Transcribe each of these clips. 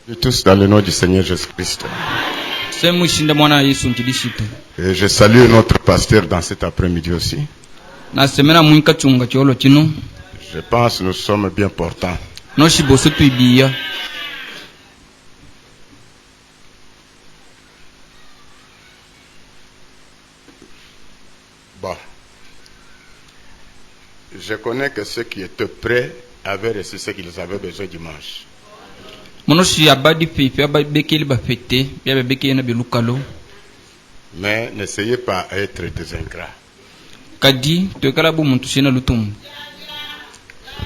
Et tous dans le nom du Seigneur Jésus-Christ. Et je salue notre pasteur dans cet après-midi aussi. Je pense que nous sommes bien portants. Bon. Je connais que ceux qui étaient prêts avaient reçu ce qu'ils avaient besoin dimanche. Mais n'essayez pas d'être des ingrats.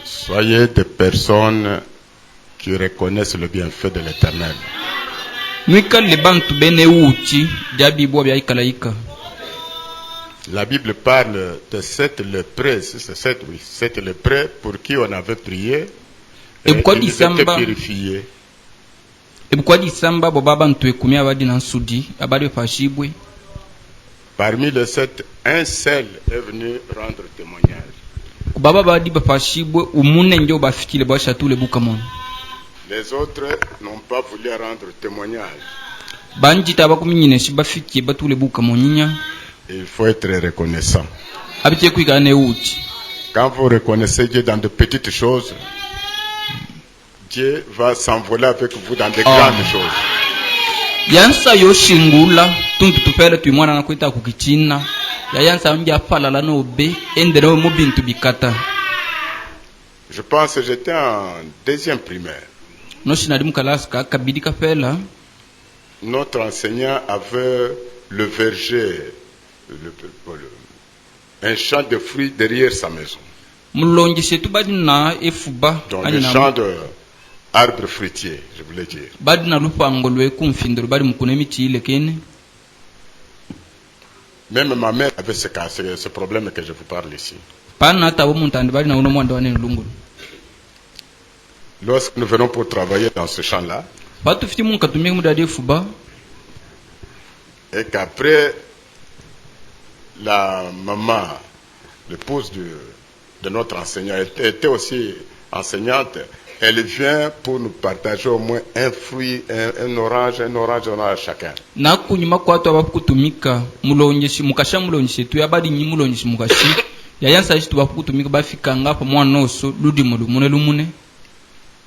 Soyez des personnes qui reconnaissent le bienfait de l'Éternel. La Bible parle de 7 lépreux, c'est 7 lépreux pour qui on avait prié et ils étaient purifiés. Parmi les 7, un seul est venu rendre témoignage. Les autres n'ont pas voulu rendre témoignage. Il faut être reconnaissant. Quand vous reconnaissez Dieu dans de petites choses, Dieu va s'envoler avec vous dans de grandes choses. Je pense que j'étais en deuxième primaire. Notre enseignant avait le verger, un champ de fruits derrière sa maison. Donc le champ de arbres fruitiers, je voulais dire. Même ma mère avait ce problème que je vous parle ici. Lorsque nous venons pour travailler dans ce champ-là, et qu'après la maman, l'épouse de notre enseignant, était aussi enseignante, elle vient pour nous partager au moins un fruit, un orange chacun.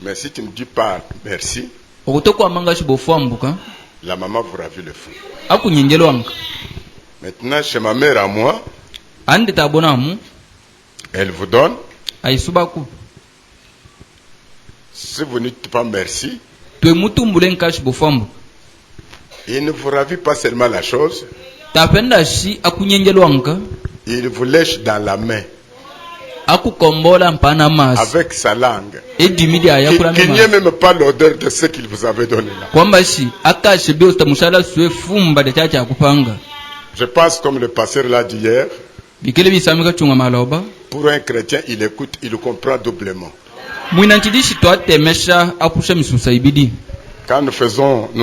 Mais si tu ne dis pas merci, la maman vous ravit le fruit. Maintenant, chez ma mère à moi, elle vous donne. Si vous ne dites pas merci, il ne vous ravit pas seulement la chose, il vous lèche dans la main avec sa langue, qu'il n'y ait même pas l'odeur de ce qu'il vous avait donné là. Je pense comme le pasteur l'a dit hier, pour un chrétien, il écoute, il comprend doublement. Quand nous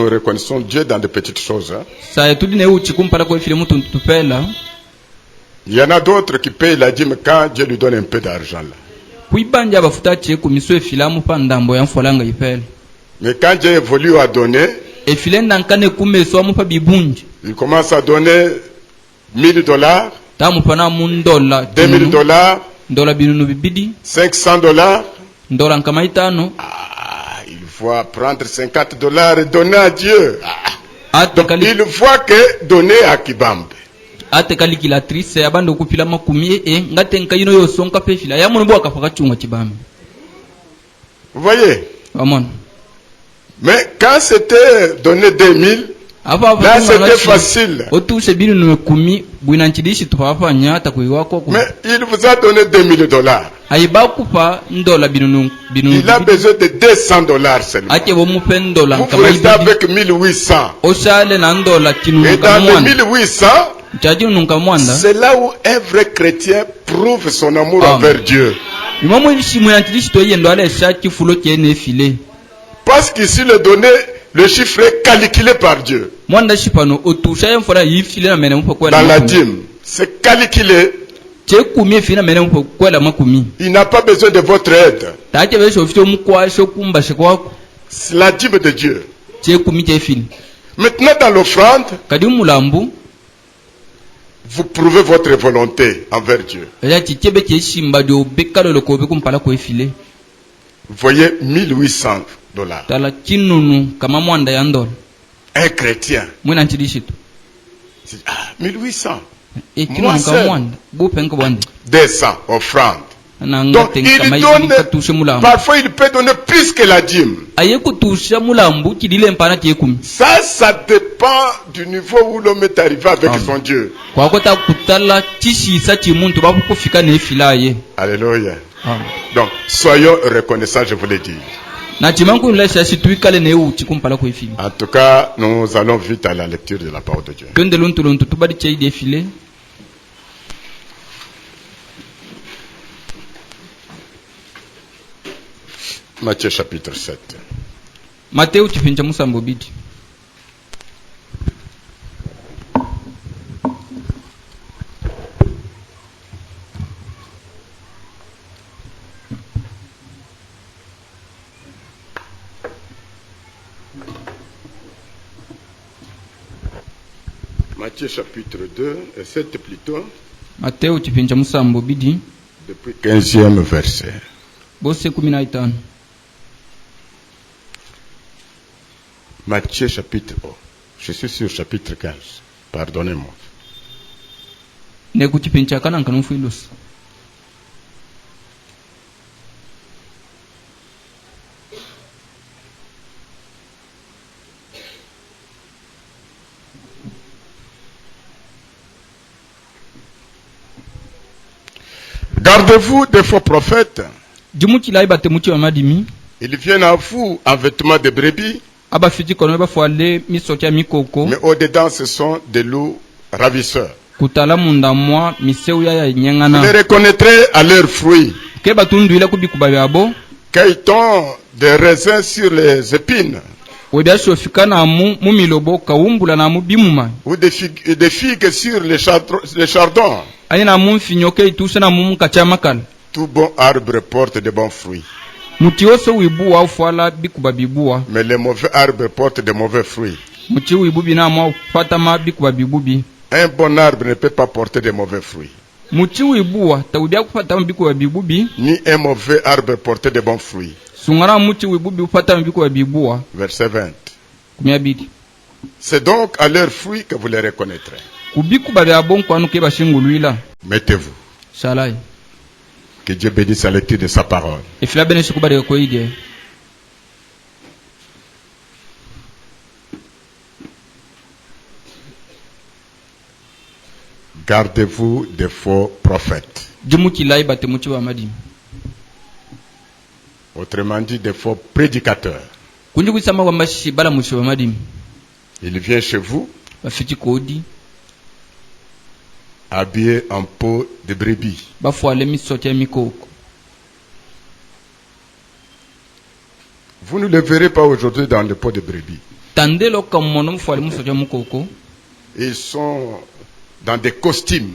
reconnaissons Dieu dans de petites choses, il y en a d'autres qui payent la dîme quand Dieu lui donne un peu d'argent là. Mais quand Dieu évolue à donner, il commence à donner $1000, $2000, $500. Il faut prendre $50 et donner à Dieu. Donc il voit que donner à Kibambe. Vous voyez? Mais quand c'était donné 2000, là c'était facile. Mais il vous a donné $2000. Il a besoin de $200 seulement. Vous restez avec 1800. Et dans les 1800, c'est là où un vrai chrétien prouve son amour envers Dieu. Parce qu'ici le chiffre est calculé par Dieu. Dans la dîme, c'est calculé. Il n'a pas besoin de votre aide. C'est la dîme de Dieu. Maintenant, dans l'offrande, vous prouvez votre volonté envers Dieu. Vous voyez, $1800. Un chrétien. 1800. Moi seul. 200 offrandes. Donc il donne, parfois il peut donner plus que la dîme. Ça dépend du niveau où l'homme est arrivé avec son Dieu. Alléluia. Donc soyons reconnaissants, je vous l'ai dit. En tout cas, nous allons vite à la lecture de la parole de Dieu. Matthieu chapitre 7. Matthieu chipinja musambo bidi. Matthieu chapitre 2, et 7 plutôt. Matthieu chipinja musambo bidi. Depuis 15e verset. Bose 15. Matthieu chapitre 1. Je suis sur chapitre 15. Pardonnez-moi. Gardez-vous des faux prophètes. Ils viennent à vous en vêtements de brebis. Mais au-dedans, ce sont des loups ravisseurs. Vous les reconnaîtrez à leurs fruits. Qu'ils ont des raisins sur les épines. Ou des figues sur les chardons. Tout bon arbre porte de bons fruits. Mais les mauvais arbres portent de mauvais fruits. Un bon arbre ne peut pas porter de mauvais fruits. Ni un mauvais arbre porter de bons fruits. Verset 20. C'est donc à leurs fruits que vous les reconnaîtrez. Mettez-vous. Que Dieu bénisse la lecture de sa parole. Gardez-vous des faux prophètes. Autrement dit, des faux prédicateurs. Il vient chez vous habillé en peau de brebis. Vous ne le verrez pas aujourd'hui dans le peau de brebis. Ils sont dans des costumes,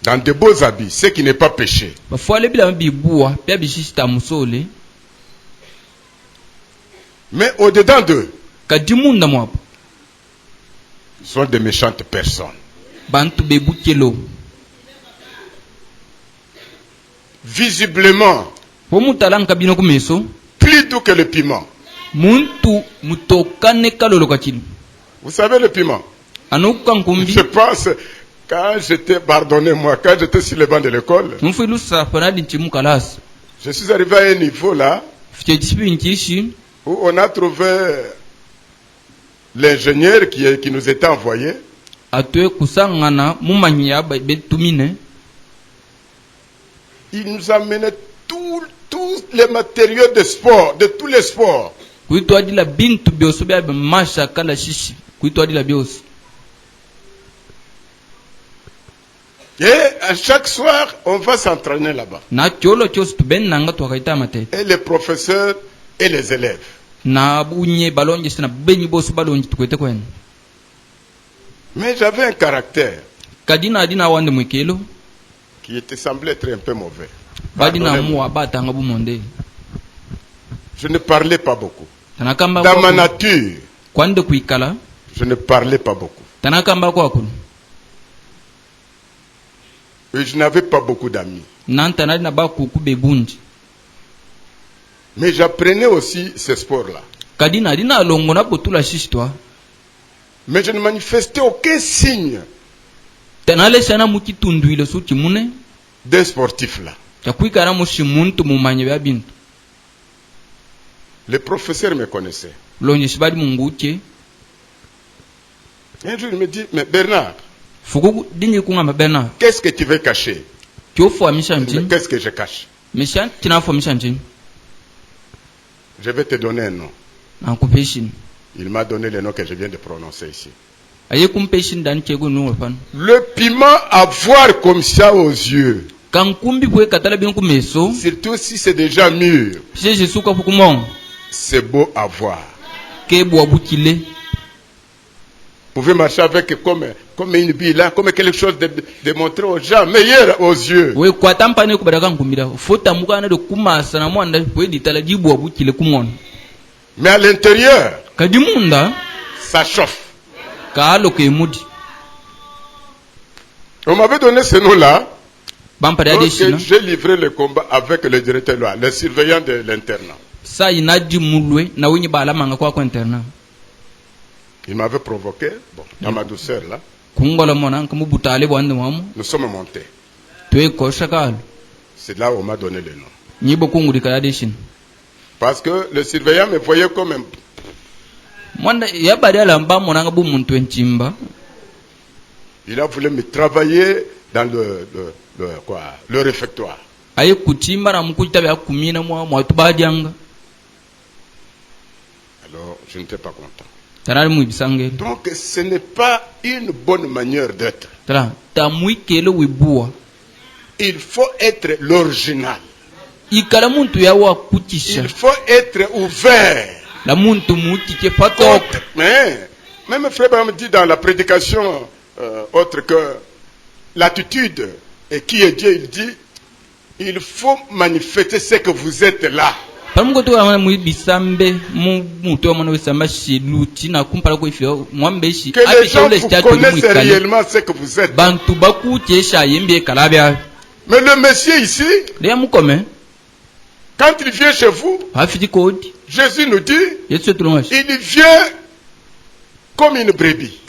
dans de beaux habits, ce qui n'est pas péché. Mais au-dedans d'eux, sont des méchantes personnes. Visiblement, plus doux que le piment. Vous savez le piment? Je pense, quand j'étais, pardonnez-moi, quand j'étais sur le banc de l'école, je suis arrivé à un niveau là, où on a trouvé l'ingénieur qui nous était envoyé. Il nous amenait tous les matériaux de sport, de tous les sports. Et à chaque soir, on va s'entraîner là-bas. Et les professeurs et les élèves. Mais j'avais un caractère qui semblait être un peu mauvais. Je ne parlais pas beaucoup. Dans ma nature, je ne parlais pas beaucoup. Et je n'avais pas beaucoup d'amis. Mais j'apprenais aussi ce sport-là. Mais je ne manifestais aucun signe d'un sportif là. Les professeurs me connaissaient. Un jour, il me dit, mais Bernard, qu'est-ce que tu veux cacher? Qu'est-ce que je cache? Je vais te donner un nom. Il m'a donné le nom que je viens de prononcer ici. Le piment à voir comme ça aux yeux. Surtout si c'est déjà mûr. C'est beau à voir. Vous pouvez marcher avec comme une bille là, comme quelque chose de montrer aux gens meilleur aux yeux. Mais à l'intérieur, ça chauffe. On m'avait donné ce nom-là. J'ai livré le combat avec le directeur là, le surveillant de l'internat. Il m'avait provoqué, bon, dans ma douceur là. Nous sommes montés. C'est là où on m'a donné le nom. Parce que le surveillant me voyait comme un... Il a voulu me travailler dans le réfectoire. Alors, je n'étais pas content. Donc, ce n'est pas une bonne manière d'être. Il faut être l'original. Il faut être ouvert. Mais, même frère me dit dans la prédication autre que l'attitude et qui est Dieu, il dit il faut manifester ce que vous êtes là. Que les gens vous connaissent réellement ce que vous êtes. Mais le monsieur ici, quand il vient chez vous, Jésus nous dit, il vient comme une brebis.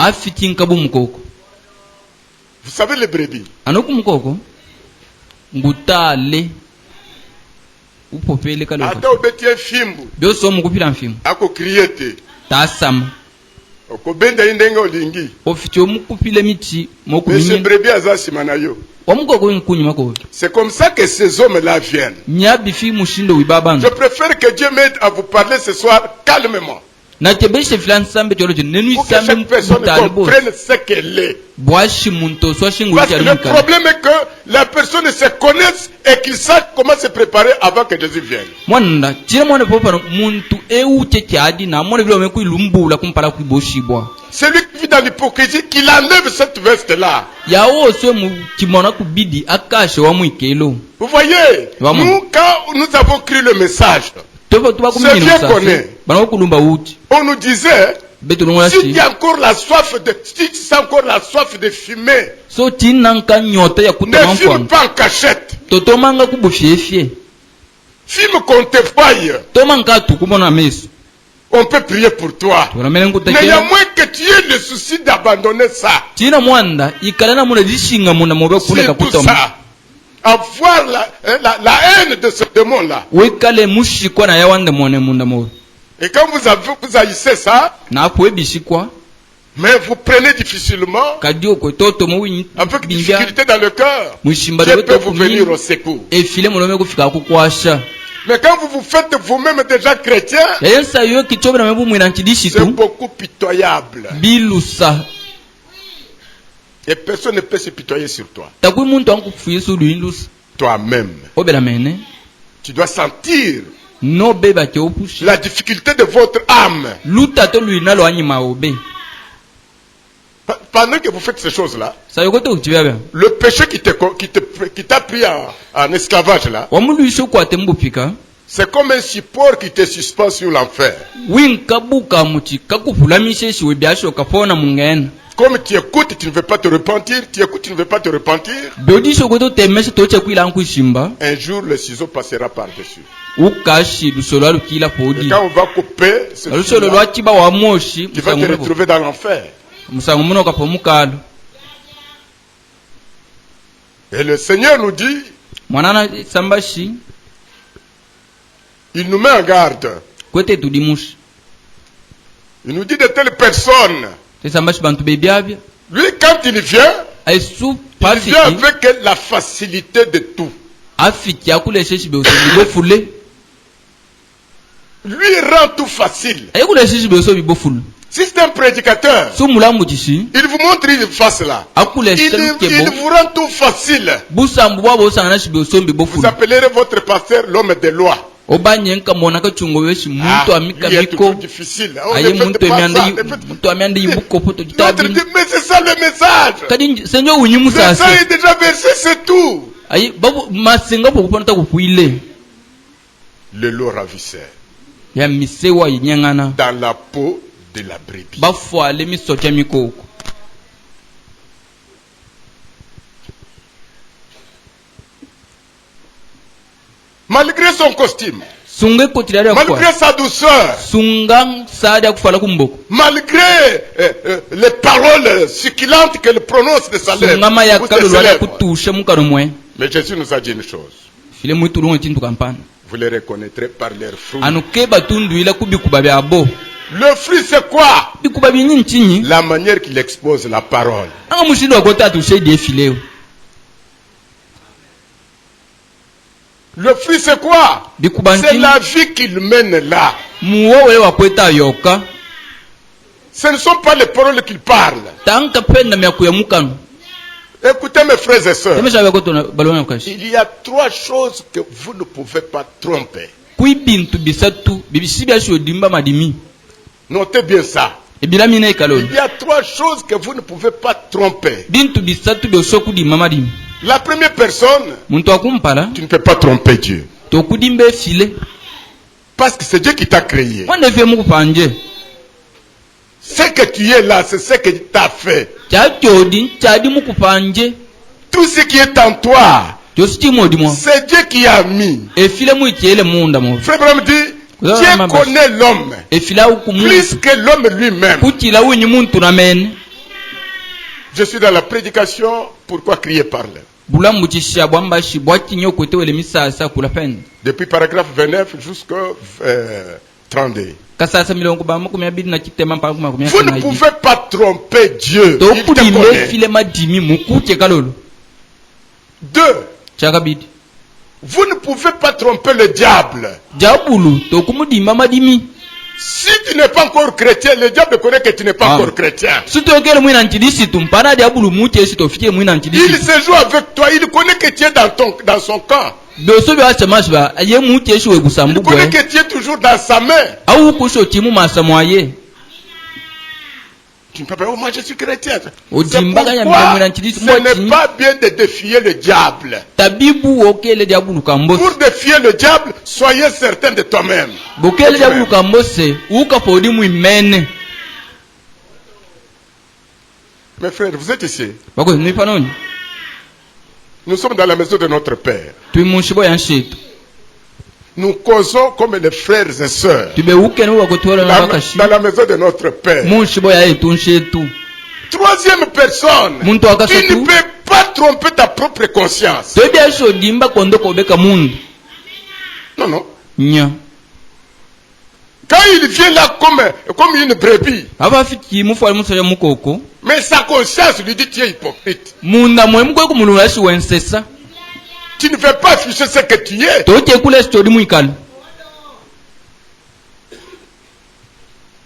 Vous savez les brebis? Ata obetie fimbu ako kriete okobenda indenge olingi monsieur brebis aza sima na yo. C'est comme ça que ces hommes-là viennent. Je préfère que Dieu m'aide à vous parler ce soir calmement. Pour que chaque personne comprenne ce qu'elle est. Parce que le problème est que la personne se connaisse et qu'il sache comment se préparer avant que Jésus vienne. Celui qui vit dans l'hypocrisie, qu'il enlève cette veste-là. Vous voyez, nous, quand nous avons cru le message, c'est bien connu. On nous disait, si tu as encore la soif de fumer, ne fume pas en cachette. Fume qu'on te faille. On peut prier pour toi. Mais il y a moins que tu aies le souci d'abandonner ça. C'est tout ça. Avoir la haine de ce démon-là. Et quand vous haïssez ça, mais vous prenez difficilement, avec difficulté dans le cœur, Dieu peut vous venir au secours. Mais quand vous vous faites vous-même déjà chrétien, c'est beaucoup pitoyable. Et personne ne peut se pitoyer sur toi. Toi-même, tu dois sentir la difficulté de votre âme. Pendant que vous faites ces choses-là, le péché qui t'a pris en esclavage là, c'est comme un support qui te suspend sur l'enfer. Comme tu écoutes, tu ne veux pas te repentir, tu écoutes, tu ne veux pas te repentir. Un jour, le ciseau passera par-dessus. Et quand on va couper, tu vas te retrouver dans l'enfer. Et le Seigneur nous dit, il nous met en garde. Il nous dit de telles personnes. Lui, quand il vient avec la facilité de tout. Lui, il rend tout facile. Si c'est un prédicateur, il vous montre une face là. Il vous rend tout facile. Vous appellerez votre pasteur l'homme de loi. Il est toujours difficile. Mais c'est ça le message. Le sang est déjà versé, c'est tout. Le lot ravisseur. Dans la peau de la brebis. Malgré son costume, malgré sa douceur, malgré les paroles succulentes qu'elle prononce de sa lèvre, mais Jésus nous a dit une chose. Vous les reconnaîtrez par leurs fruits. Le fruit c'est quoi? La manière qu'il expose la parole. Le fruit c'est quoi? C'est la vie qu'il mène là. Ce ne sont pas les paroles qu'il parle. Écoutez mes frères et sœurs. Il y a trois choses que vous ne pouvez pas tromper. Notez bien ça. Il y a trois choses que vous ne pouvez pas tromper. La première personne, tu ne peux pas tromper Dieu. Parce que c'est Dieu qui t'a créé. Ce que tu es là, c'est ce que tu as fait. Tout ce qui est en toi, c'est Dieu qui a mis. Frère Branham dit, Dieu connaît l'homme plus que l'homme lui-même. Je suis dans la prédication, pourquoi crier parle? Depuis paragraphe 29 jusqu'au 32. Vous ne pouvez pas tromper Dieu. Il te connaît. Deux. Vous ne pouvez pas tromper le diable. Si tu n'es pas encore chrétien, le diable connaît que tu n'es pas encore chrétien. Il se joue avec toi, il connaît que tu es dans son camp. Il connaît que tu es toujours dans sa main. Tu ne peux pas dire, moi je suis chrétien. C'est pourquoi ce n'est pas bien de défier le diable. Pour défier le diable, soyez certain de toi-même. Mes frères, vous êtes ici. Nous sommes dans la maison de notre Père. Nous causons comme les frères et sœurs dans la maison de notre Père. Troisième personne, tu ne peux pas tromper ta propre conscience. Non, non. Quand il vient là comme une brebis, mais sa conscience lui dit tu es hypocrite. Tu ne veux pas afficher ce que tu es.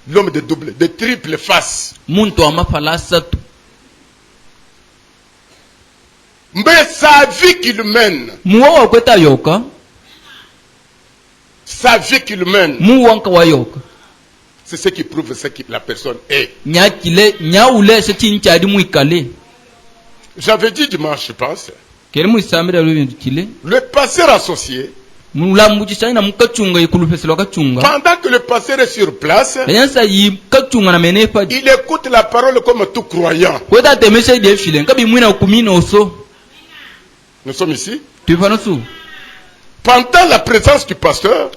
L'homme de triple face. Mais sa vie qu'il mène. Sa vie qu'il mène. c'est ce qui prouve ce que la personne est. J'avais dit dimanche, je pense. Le pasteur associé, pendant que le pasteur est sur place, il écoute la parole comme tout croyant. Nous sommes ici. Pendant la présence du pasteur,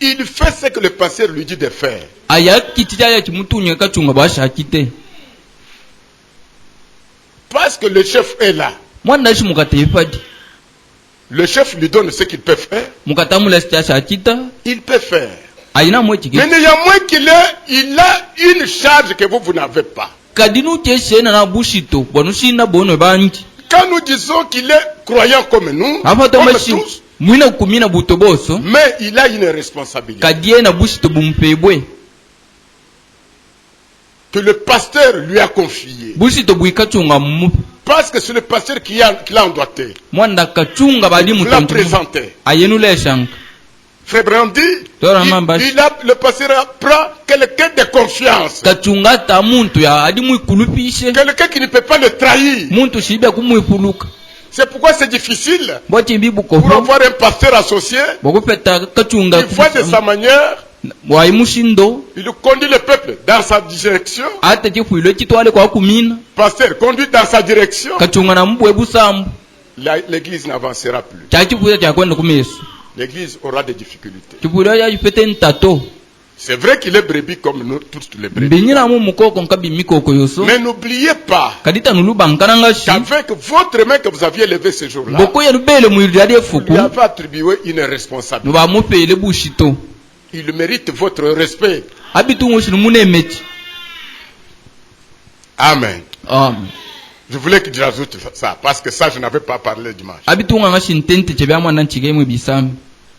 il fait ce que le pasteur lui dit de faire. Parce que le chef est là. Le chef lui donne ce qu'il peut faire. Il peut faire. Mais néanmoins qu'il il a une charge que vous n'avez pas. Quand nous disons qu'il est croyant comme nous, comme tous, mais il a une responsabilité que le pasteur lui a confiée. Parce que c'est le pasteur qui l'a endotté. Il l'a présenté. Frère Brandi, le pasteur prend quelqu'un de confiance. Quelqu'un qui ne peut pas le trahir. C'est pourquoi c'est difficile pour avoir un pasteur associé. Il voit de sa manière. Il conduit le peuple dans sa direction. Pasteur conduit dans sa direction. L'église n'avancera plus. L'église aura des difficultés. C'est vrai qu'il est brebis comme nous tous les brebis. Mais n'oubliez pas qu'avec votre main que vous aviez levée ce jour-là, vous lui avez attribué une responsabilité. Il mérite votre respect. Amen. Je voulais que je rajoute ça, parce que ça, je n'avais pas parlé dimanche.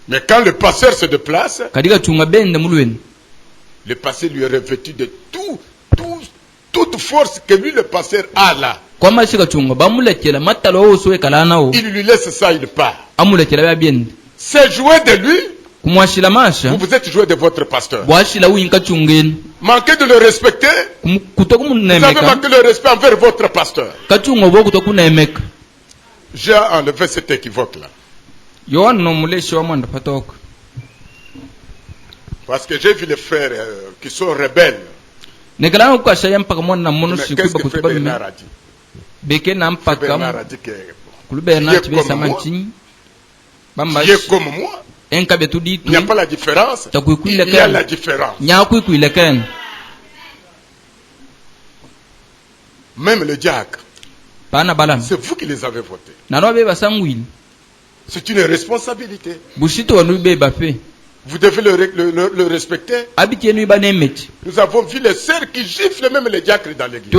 Mais quand le pasteur se déplace, le pasteur lui est revêtu de toute force que lui, le pasteur, a là. Il lui laisse ça, il part. C'est jouer de lui. Vous êtes joué de votre pasteur. Manquez de le respecter. Vous avez manqué le respect envers votre pasteur. J'ai enlevé cet équivoque-là. Parce que j'ai vu les frères qui sont rebelles. Mais qu'est-ce que Frère Bernard a dit? Frère Bernard a dit que qui est comme moi. Il n'y a pas la différence. Il y a la différence. Même le diacre, c'est vous qui les avez votés. C'est une responsabilité. Vous devez le respecter. Nous avons vu les sœurs qui giflent même les diacres dans l'église.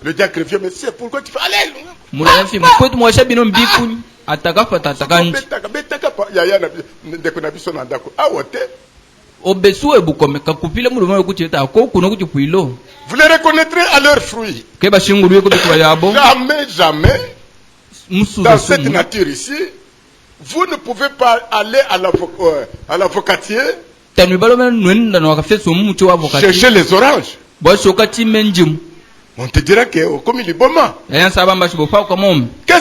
Le diacre vient, mais c'est pourquoi tu fais alléluia. Vous les reconnaîtrez à leurs fruits. Jamais, dans cette nature ici, vous ne pouvez pas aller à l'avocatier chercher les oranges. On te dira que comme il est bon. Qu'est-ce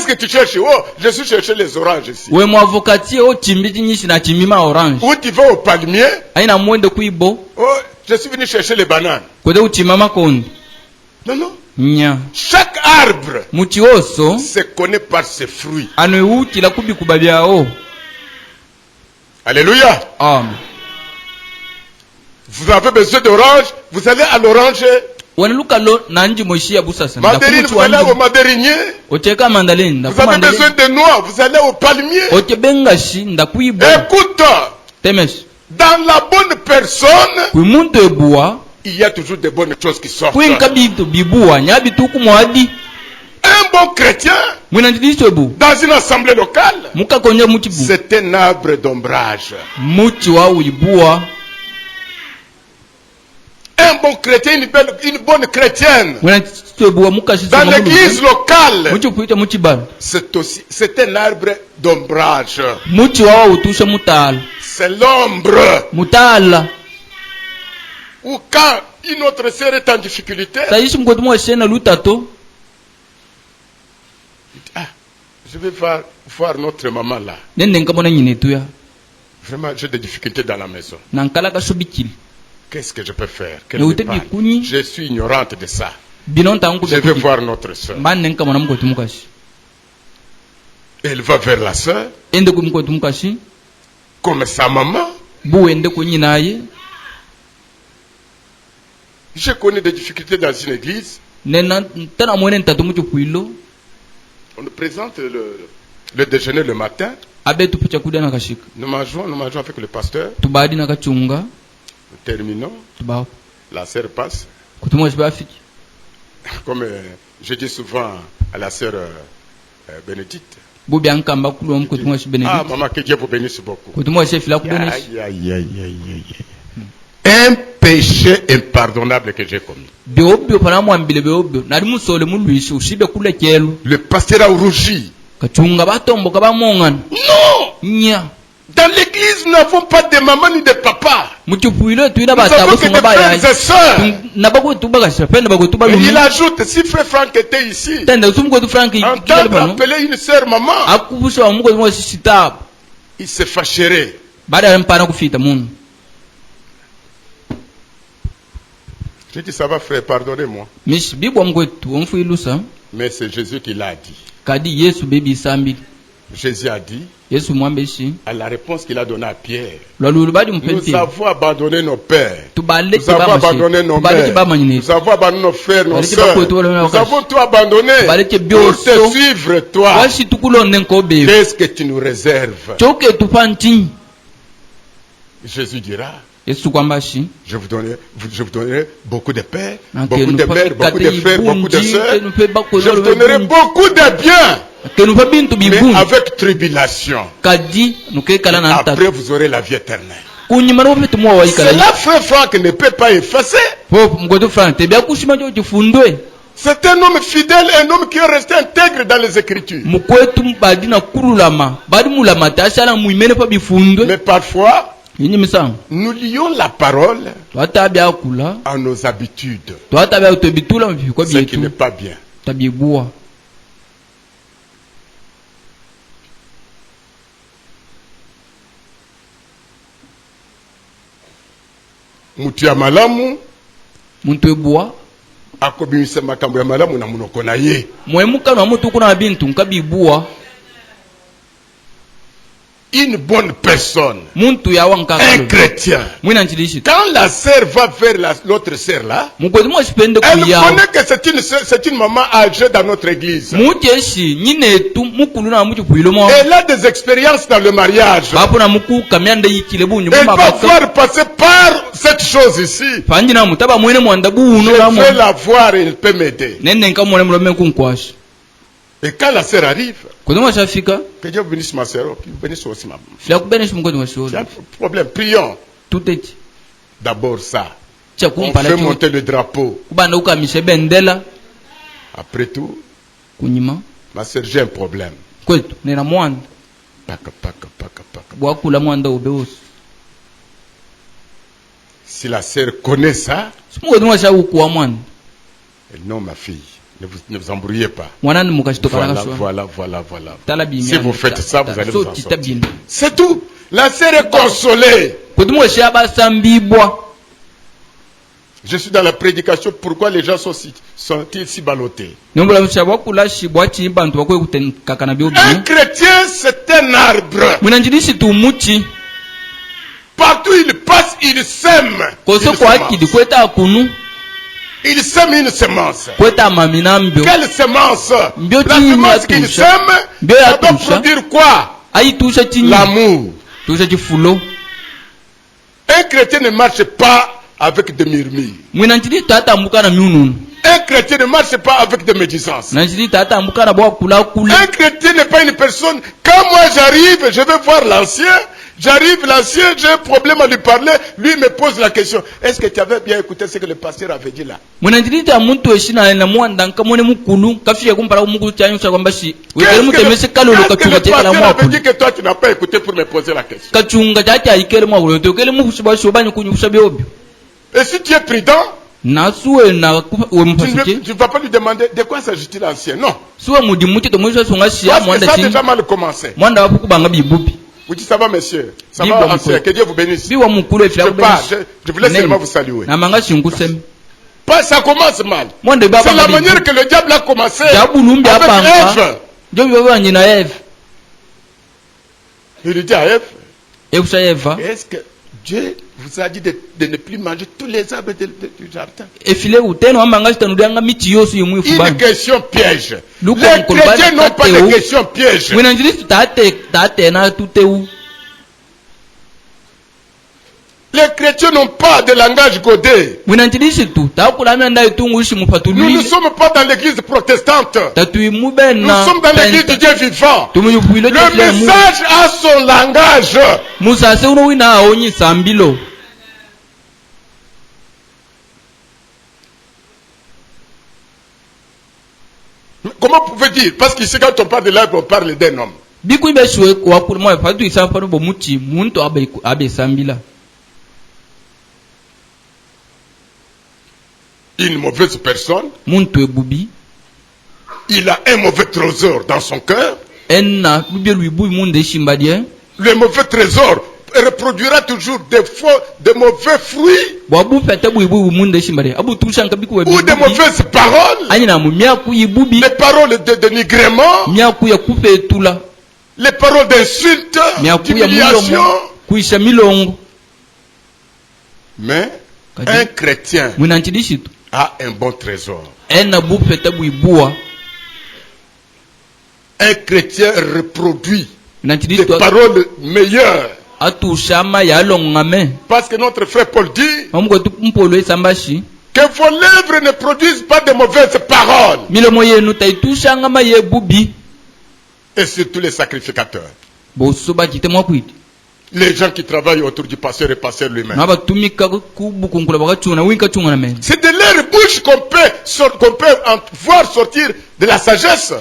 que tu cherches? Oh, je suis cherché les oranges ici. Ou tu vas au palmier? Oh, je suis venu chercher les bananes. Non. Chaque arbre se connaît par ses fruits. Alléluia. Vous avez besoin d'orange, vous allez à l'oranger. Mandarine, vous allez au mandarinier. Vous avez besoin de noix, vous allez au palmier. Écoute, dans la bonne personne, il y a toujours de bonnes choses qui sortent. Un bon chrétien, dans une assemblée locale, c'est un arbre d'ombrage. Un un bon chrétien, une bonne chrétienne. Dans l'église locale, c'est un arbre d'ombrage. C'est l'ombre. Ou quand une autre sœur est en difficulté, je vais voir notre maman là. Vraiment, j'ai des difficultés dans la maison. Qu'est-ce que je peux faire? Je suis ignorante de ça. Je vais voir notre soeur. Elle va vers la soeur. Comme sa maman. Je connais des difficultés dans une église. On nous présente le déjeuner le matin. Nous mangeons avec le pasteur. Nous terminons. La sœur passe. Comme je dis souvent à la sœur Bénédicte. Ah, maman, que Dieu vous bénisse beaucoup. Un péché impardonnable que j'ai commis. Le pasteur a rougi. Non! Dans l'église, nous n'avons pas de maman ni de papa. Nous avons que des frères et sœurs. Il ajoute, si frère Franck était ici, entendre appeler une sœur maman, il se fâcherait. Je dis, ça va frère, pardonnez-moi. Mais c'est Jésus qui l'a dit. Jésus a dit, à la réponse qu'il a donnée à Pierre, nous avons abandonné nos pères, nous avons abandonné nos mères, nous avons abandonné nos frères, nos sœurs, nous avons tout abandonné pour te suivre toi. Qu'est-ce que tu nous réserves? Jésus dira, je vous donnerai beaucoup de pères, beaucoup de mères, beaucoup de frères, beaucoup de sœurs. Je vous donnerai beaucoup de biens. Mais avec tribulation. Après vous aurez la vie éternelle. Cela, frère Franck ne peut pas effacer. C'est un homme fidèle, un homme qui est resté intègre dans les Écritures. Mais parfois, nous lions la parole à nos habitudes, ce qui n'est pas bien. Mutu ya malamu, muntu ebwa, akobimisa makambo ya malamu na munoko na ye. Mwemuka na mutu kuna bintu nkabibua. Une bonne personne, un chrétien, quand la sœur va vers l'autre sœur là, elle connaît que c'est une maman âgée dans notre église. Elle a des expériences dans le mariage. Elle va voir passer par cette chose ici. Je vais la voir et elle peut m'aider. Et quand la sœur arrive, que Dieu bénisse ma sœur, que Dieu bénisse aussi ma maman. Il y a un problème, prions. D'abord ça. On fait monter le drapeau. Après tout, ma sœur, j'ai un problème. Si la sœur connaît ça, non ma fille. Ne vous embrouillez pas. Voilà. Si vous faites ça, vous allez vous en sortir. C'est tout. La sœur est consolée. Je suis dans la prédication. Pourquoi les gens sont-ils si ballottés? Un chrétien, c'est un arbre. Partout il passe, il sème. Il sème une semence. Quelle semence? La semence qu'il sème, ça doit produire quoi? L'amour. Un chrétien ne marche pas avec des murmures. Un chrétien ne marche pas avec des médisances. Un chrétien n'est pas une personne. Quand moi j'arrive, je vais voir l'ancien. J'arrive, l'ancien, j'ai un problème à lui parler. Lui me pose la question. Est-ce que tu avais bien écouté ce que le pasteur avait dit là? Qu'est-ce que le pasteur avait dit que toi tu n'as pas écouté pour me poser la question? Et si tu es prudent, tu ne vas pas lui demander de quoi s'agit-il l'ancien. Non. Ça a déjà mal commencé. Vous dites ça va, monsieur? Ça va, ancien? Que Dieu vous bénisse. Je pars, je vous laisse seulement vous saluer. Ça commence mal. C'est la manière que le diable a commencé avec Ève. Il lui dit à Ève, est-ce que Dieu vous a dit de ne plus manger tous les arbres du jardin? Une question piège. Les chrétiens n'ont pas de question piège. Les chrétiens n'ont pas de langage godé. Nous ne sommes pas dans l'église protestante. Nous sommes dans l'église du Dieu vivant. Le message a son langage. Comment vous pouvez dire? Parce qu'ici, quand on parle de l'arbre, on parle d'un homme. Une mauvaise personne. Il a un mauvais trésor dans son cœur. Le mauvais trésor reproduira toujours de mauvais fruits ou de mauvaises paroles, des paroles de dénigrement, les paroles d'insulte, d'humiliation. Mais un chrétien a un bon trésor. Un chrétien reproduit des paroles meilleures. Parce que notre frère Paul dit que vos lèvres ne produisent pas de mauvaises paroles. Et surtout les sacrificateurs. Les gens qui travaillent autour du pasteur et pasteur lui-même. C'est de leur bouche qu'on peut voir sortir de la sagesse.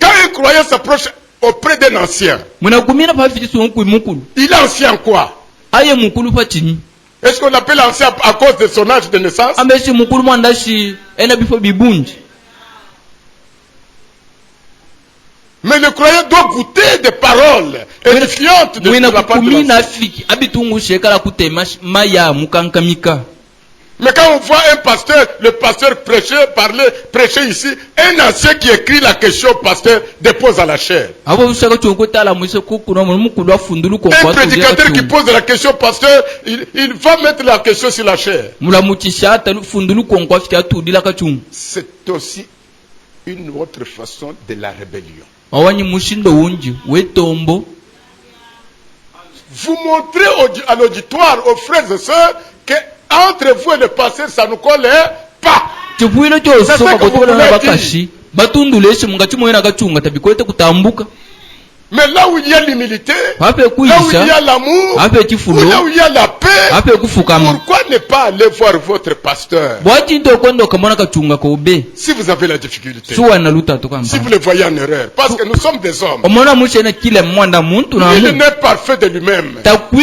Quand un croyant s'approche auprès d'un ancien, il est ancien quoi? Est-ce qu'on appelle ancien à cause de son âge de naissance? Mais le croyant doit goûter des paroles édifiantes de la part de l'ancien. Mais quand on voit un pasteur, le pasteur prêcher ici, un ancien qui écrit la question au pasteur dépose à la chair. Un prédicateur qui pose la question au pasteur, il va mettre la question sur la chair. C'est aussi une autre façon de la rébellion. Vous montrez à l'auditoire, aux frères et sœurs, que entre vous et le pasteur, ça ne colle pas. C'est ce que vous voulez. Mais là où il y a l'humilité, là où il y a l'amour, là où il y a la paix, pourquoi ne pas aller voir votre pasteur? Si vous avez la difficulté, si vous le voyez en erreur, parce que nous sommes des hommes, il n'est parfait de lui-même. Pour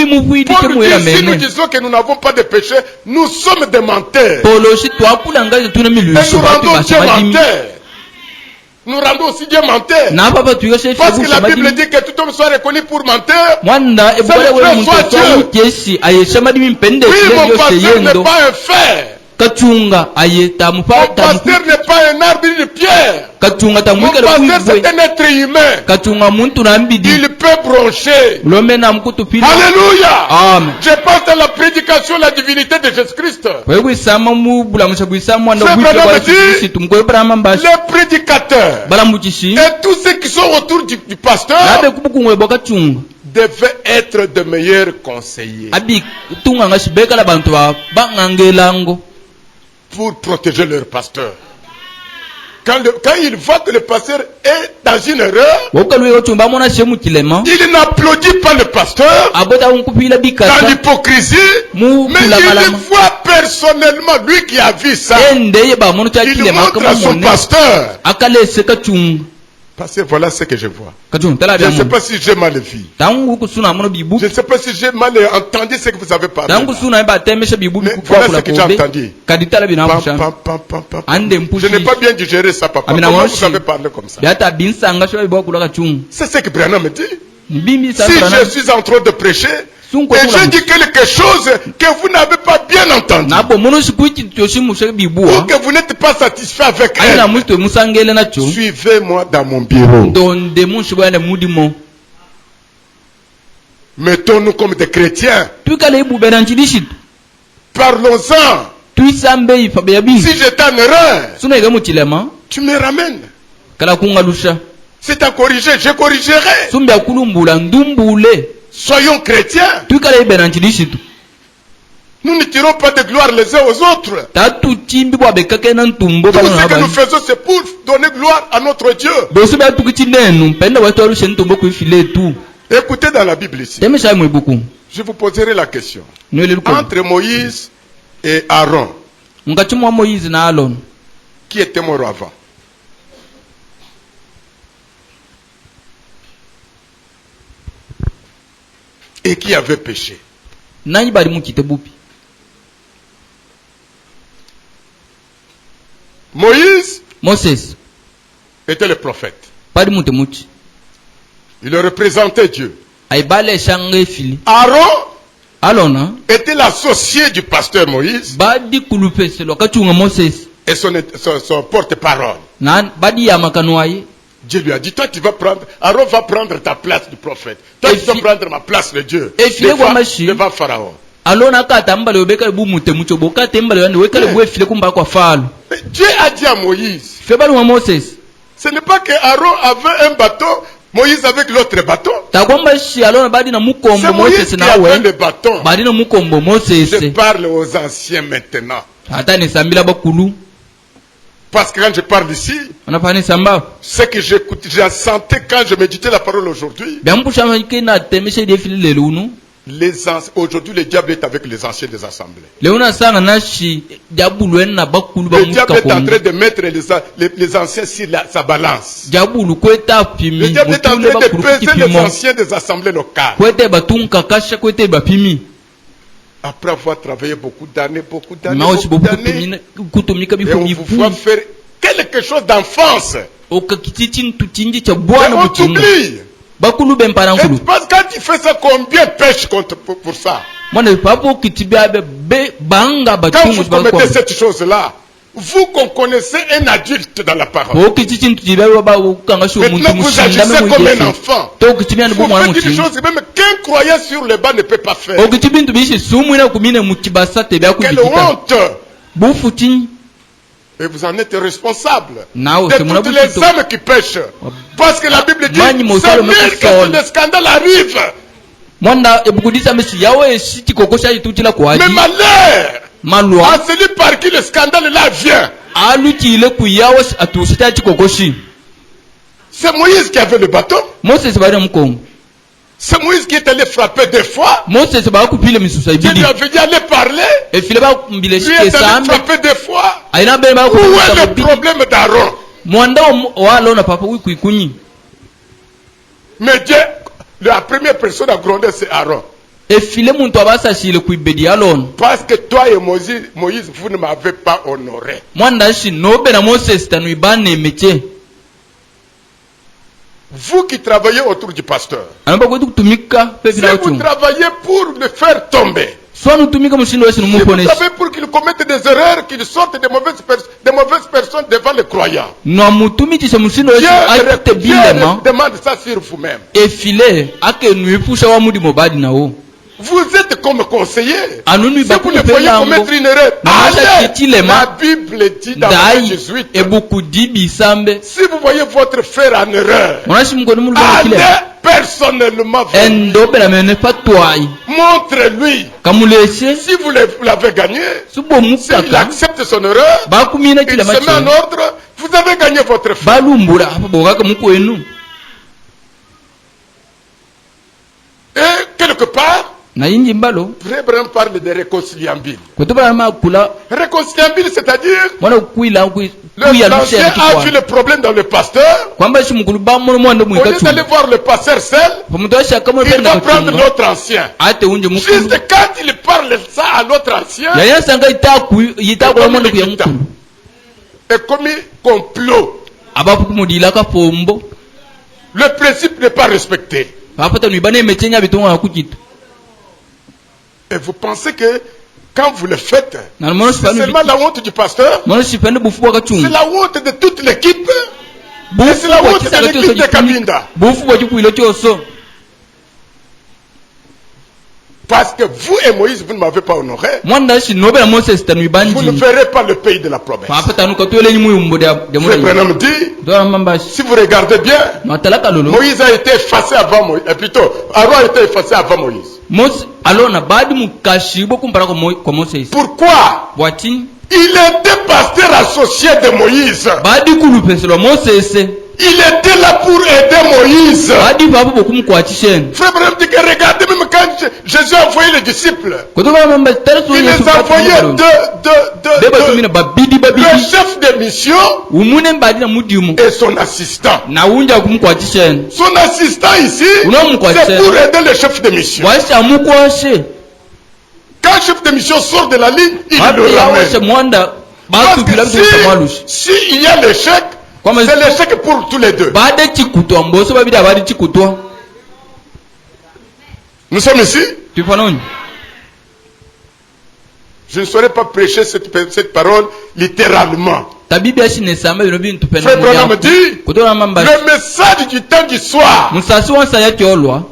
nous dire, si nous disons que nous n'avons pas de péché, nous sommes des menteurs. Et nous rendons Dieu menteur. Nous rendons aussi Dieu menteur. Parce que la Bible dit que tout homme soit reconnu pour menteur. Oui, mon pasteur n'est pas un fer. Mon pasteur n'est pas un arbre ni une pierre. Mon pasteur c'est un être humain. Il peut broncher. Alléluia. Amen. Je pense à la prédication de la divinité de Jésus-Christ. Les prédicateurs et tous ceux qui sont autour du pasteur devaient être de meilleurs conseillers pour protéger leur pasteur. Quand il voit que le pasteur est dans une erreur, il n'applaudit pas le pasteur dans l'hypocrisie, mais il voit personnellement, lui qui a vu ça, il montre à son pasteur. Parce que voilà ce que je vois. Je ne sais pas si j'ai mal vu. Je ne sais pas si j'ai mal entendu ce que vous avez parlé. Mais voilà ce que j'ai entendu. Je n'ai pas bien digéré ça, papa. Comment vous avez parlé comme ça? C'est ce que Branham me dit. Si je suis en train de prêcher, et je dis quelque chose que vous n'avez pas bien entendu, ou que vous n'êtes pas satisfait avec elle, suivez-moi dans mon bureau. Mettons-nous comme des chrétiens. Parlons-en. Si j'étais en erreur, tu me ramènes. Si tu as corrigé, je corrigerai. Soyons chrétiens. Nous ne tirons pas de gloire les uns aux autres. Tout ce que nous faisons, c'est pour donner gloire à notre Dieu. Écoutez dans la Bible ici. Je vous poserai la question. Entre Moïse et Aaron, qui était mort avant? Et qui avait péché? Moïse était le prophète. Il représentait Dieu. Aaron était l'associé du pasteur Moïse et son porte-parole. Dieu lui a dit, toi tu vas prendre, Aaron va prendre ta place de prophète. Toi tu vas prendre ma place de Dieu devant Pharaon. Dieu a dit à Moïse, ce n'est pas que Aaron avait un bateau, Moïse avec l'autre bateau. C'est Moïse qui avait le bâton. Je parle aux anciens maintenant. Parce que quand je parle ici, ce que j'ai senti quand je méditais la parole aujourd'hui, aujourd'hui le diable est avec les anciens des assemblées. Le diable est en train de mettre les anciens sur sa balance. Le diable est en train de peser les anciens des assemblées locales. Après avoir travaillé beaucoup d'années, et on vous voit faire quelque chose d'enfance. Et on t'oublie. Parce que quand tu fais ça, combien pêche pour ça? Quand vous commettez cette chose-là, vous qu'on connaissez un adulte dans la parole, maintenant vous agissez comme un enfant. Vous faites une chose même qu'un croyant sur le banc ne peut pas faire. Quelle honte! Et vous en êtes responsable de toutes les âmes qui pêchent. Parce que la Bible dit, c'est mieux que le scandale arrive. Mais malheur à celui par qui le scandale là vient. C'est Moïse qui avait le bâton. C'est Moïse qui est allé frapper deux fois. Dieu lui avait dit aller parler. Lui est allé frapper deux fois. Où est le problème d'Aaron? Mais Dieu, la première personne à gronder, c'est Aaron. Parce que toi et Moïse, vous ne m'avez pas honoré. Vous qui travaillez autour du pasteur, si vous travaillez pour le faire tomber, si vous travaillez pour qu'il commette des erreurs, qu'il sorte des mauvaises personnes devant les croyants, Dieu demande ça sur vous-même. Vous êtes comme conseiller. Si vous ne voyez commettre une erreur, allez. La Bible dit dans Matthieu 18, si vous voyez votre frère en erreur, allez personnellement montre-lui. Si vous l'avez gagné, s'il accepte son erreur, il se met en ordre, vous Vous avez gagné votre foi. Et quelque part, Abraham parle de réconciliambile. Réconciliambile, c'est-à-dire l'ancien a vu le problème dans le pasteur. Au lieu d'aller voir le pasteur seul, il va prendre l'autre ancien. Juste quand il parle ça à l'autre ancien, et comme complot. Le principe n'est pas respecté. Et vous pensez que quand vous le faites, c'est seulement la honte du pasteur, c'est la honte de toute l'équipe, et c'est la honte de l'équipe de Kabinda. Parce que vous et Moïse, vous ne m'avez pas honoré. Vous ne verrez pas le pays de la promesse. Frère dit, si vous regardez bien, Moïse a été effacé avant Moïse. Plutôt, Aaron a été effacé avant Moïse. Pourquoi? Il était pasteur associé de Moïse. Il était là pour aider Moïse. Frère Branham dit que regardez, même quand Jésus a envoyé les disciples, il les a envoyés le chef de mission et son assistant. Son assistant ici, c'est pour aider le chef de mission. Quand le chef de mission sort de la ligne, il le ramène. Parce que s'il y a l'échec, c'est l'échec pour tous les deux. Nous sommes ici. Je ne saurais pas prêcher cette parole littéralement. Frère Branham dit, le message du temps du soir,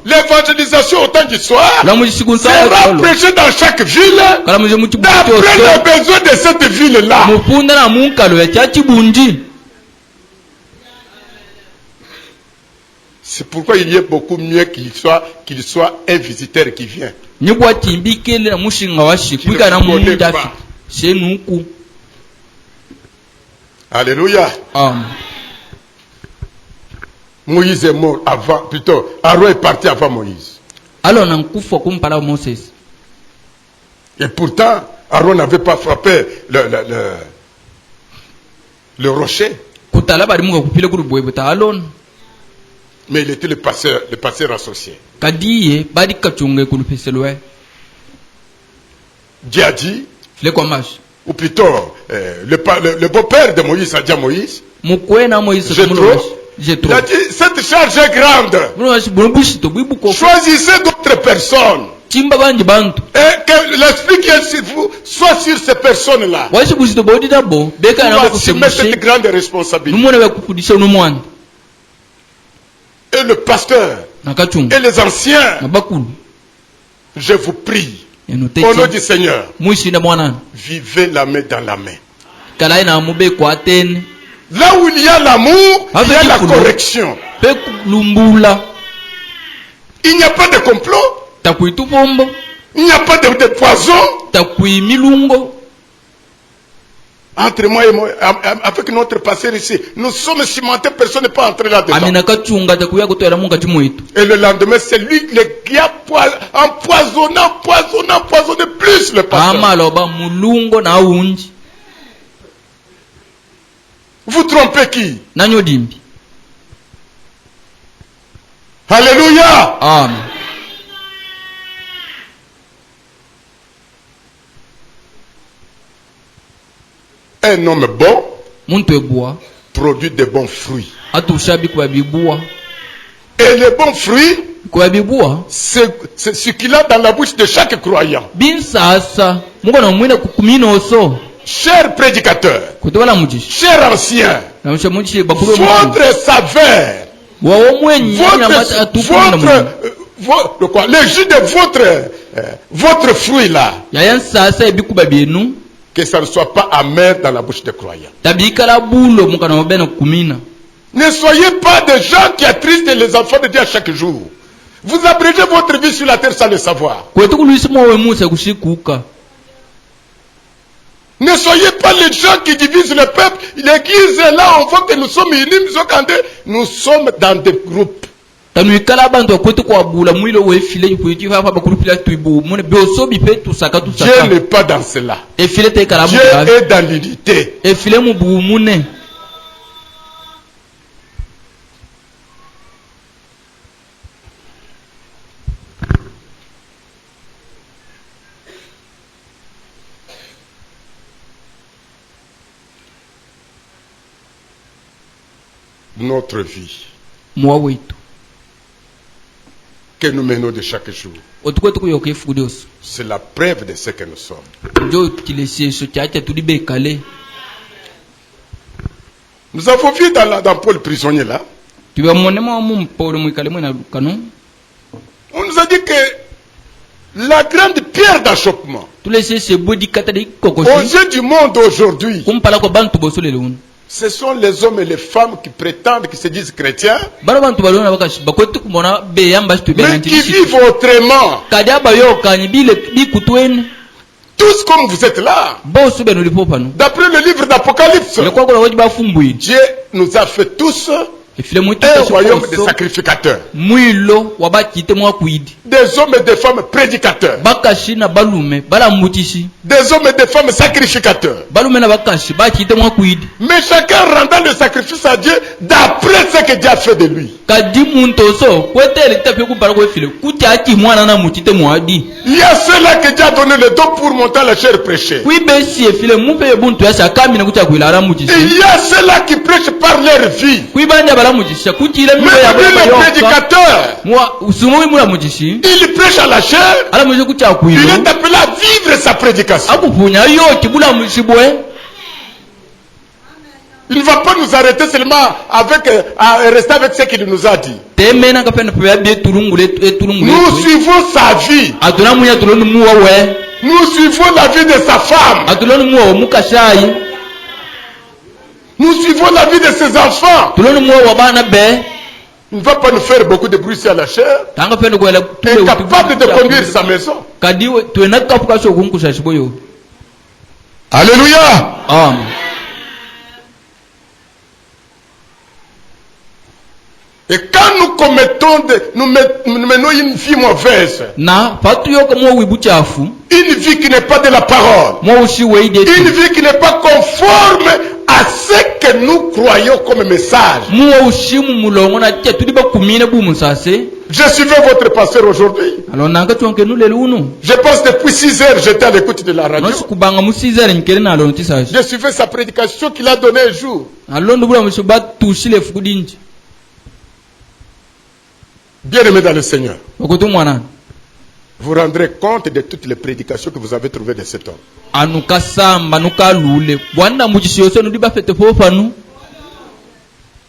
l'évangélisation au temps du soir, sera prêché dans chaque ville, d'après les besoins de cette ville-là. C'est pourquoi il y a beaucoup mieux qu'il soit un visiteur qui vient. Alléluia. Moïse est mort avant, plutôt, Aaron est parti avant Moïse. Et pourtant, Aaron n'avait pas frappé le rocher. Mais il était le pasteur associé. Dieu a dit, ou plutôt, le beau-père de Moïse a dit à Moïse, il a dit, cette charge est grande. Choisissez d'autres personnes. Et que l'esprit qui est sur vous soit sur ces personnes-là. Pour assumer cette grande responsabilité. Et le pasteur et les anciens, je vous prie, au nom du Seigneur, vivez la main dans la main. Là où il y a l'amour, il y a la correction. Il n'y a pas de complot. Il n'y a pas de poison. Entre moi et moi, avec notre pasteur ici, nous sommes cimentés, personne n'est pas entré là-dedans. Et le lendemain, c'est lui qui a empoisonné plus le pasteur. Vous trompez qui? Alléluia. Amen. Un homme bon produit de bons fruits. Et les bons fruits, c'est ce qu'il a dans la bouche de chaque croyant. Chers prédicateurs, chers anciens, votre saveur, le jus de votre fruit là, que ça ne soit pas amer dans la bouche des croyants. Ne soyez pas des gens qui attristent les enfants de Dieu à chaque jour. Vous abrégez votre vie sur la terre sans le savoir. Ne soyez pas les gens qui divisent le peuple. L'église est là, on voit que nous sommes unis, nous sommes dans des groupes. Dieu n'est pas dans cela. Dieu est dans l'unité. Notre vie que nous menons de chaque jour, c'est la preuve de ce que nous sommes. Nous avons vu dans Paul prisonnier là, on nous a dit que la grande pierre d'achoppement aux yeux du monde aujourd'hui, ce sont les hommes et les femmes qui prétendent, qui se disent chrétiens, mais qui vivent autrement. Tous comme vous êtes là. D'après le livre d'Apocalypse, Dieu nous a fait tous un royaume de sacrificateurs. Des hommes et des femmes prédicateurs. Des hommes et des femmes sacrificateurs. Mais chacun rendant le sacrifice à Dieu d'après ce que Dieu a fait de lui. Il y a ceux-là que Dieu a donné le don pour monter la chair prêchée. Il y a ceux-là qui prêchent par leur vie. Même les prédicateurs, il prêche à la chair, il est appelé à vivre sa prédication. Il ne va pas nous arrêter seulement à rester avec ce qu'il nous a dit. Nous suivons sa vie. Nous suivons la vie de sa femme. Nous suivons la vie de ses enfants. Il ne va pas nous faire beaucoup de bruit sur la chair. Il est capable de conduire sa maison. Alléluia. Amen. Et quand nous commettons, nous menons une vie mauvaise, une vie qui n'est pas de la parole, une vie qui n'est pas conforme à ce que nous croyons comme message. Je suivais votre pasteur aujourd'hui. Je pense depuis 6 heures, j'étais à l'écoute de la radio. Je suivais sa prédication qu'il a donnée un jour. Bien-aimés dans le Seigneur, vous rendrez compte de toutes les prédications que vous avez trouvées de cet homme.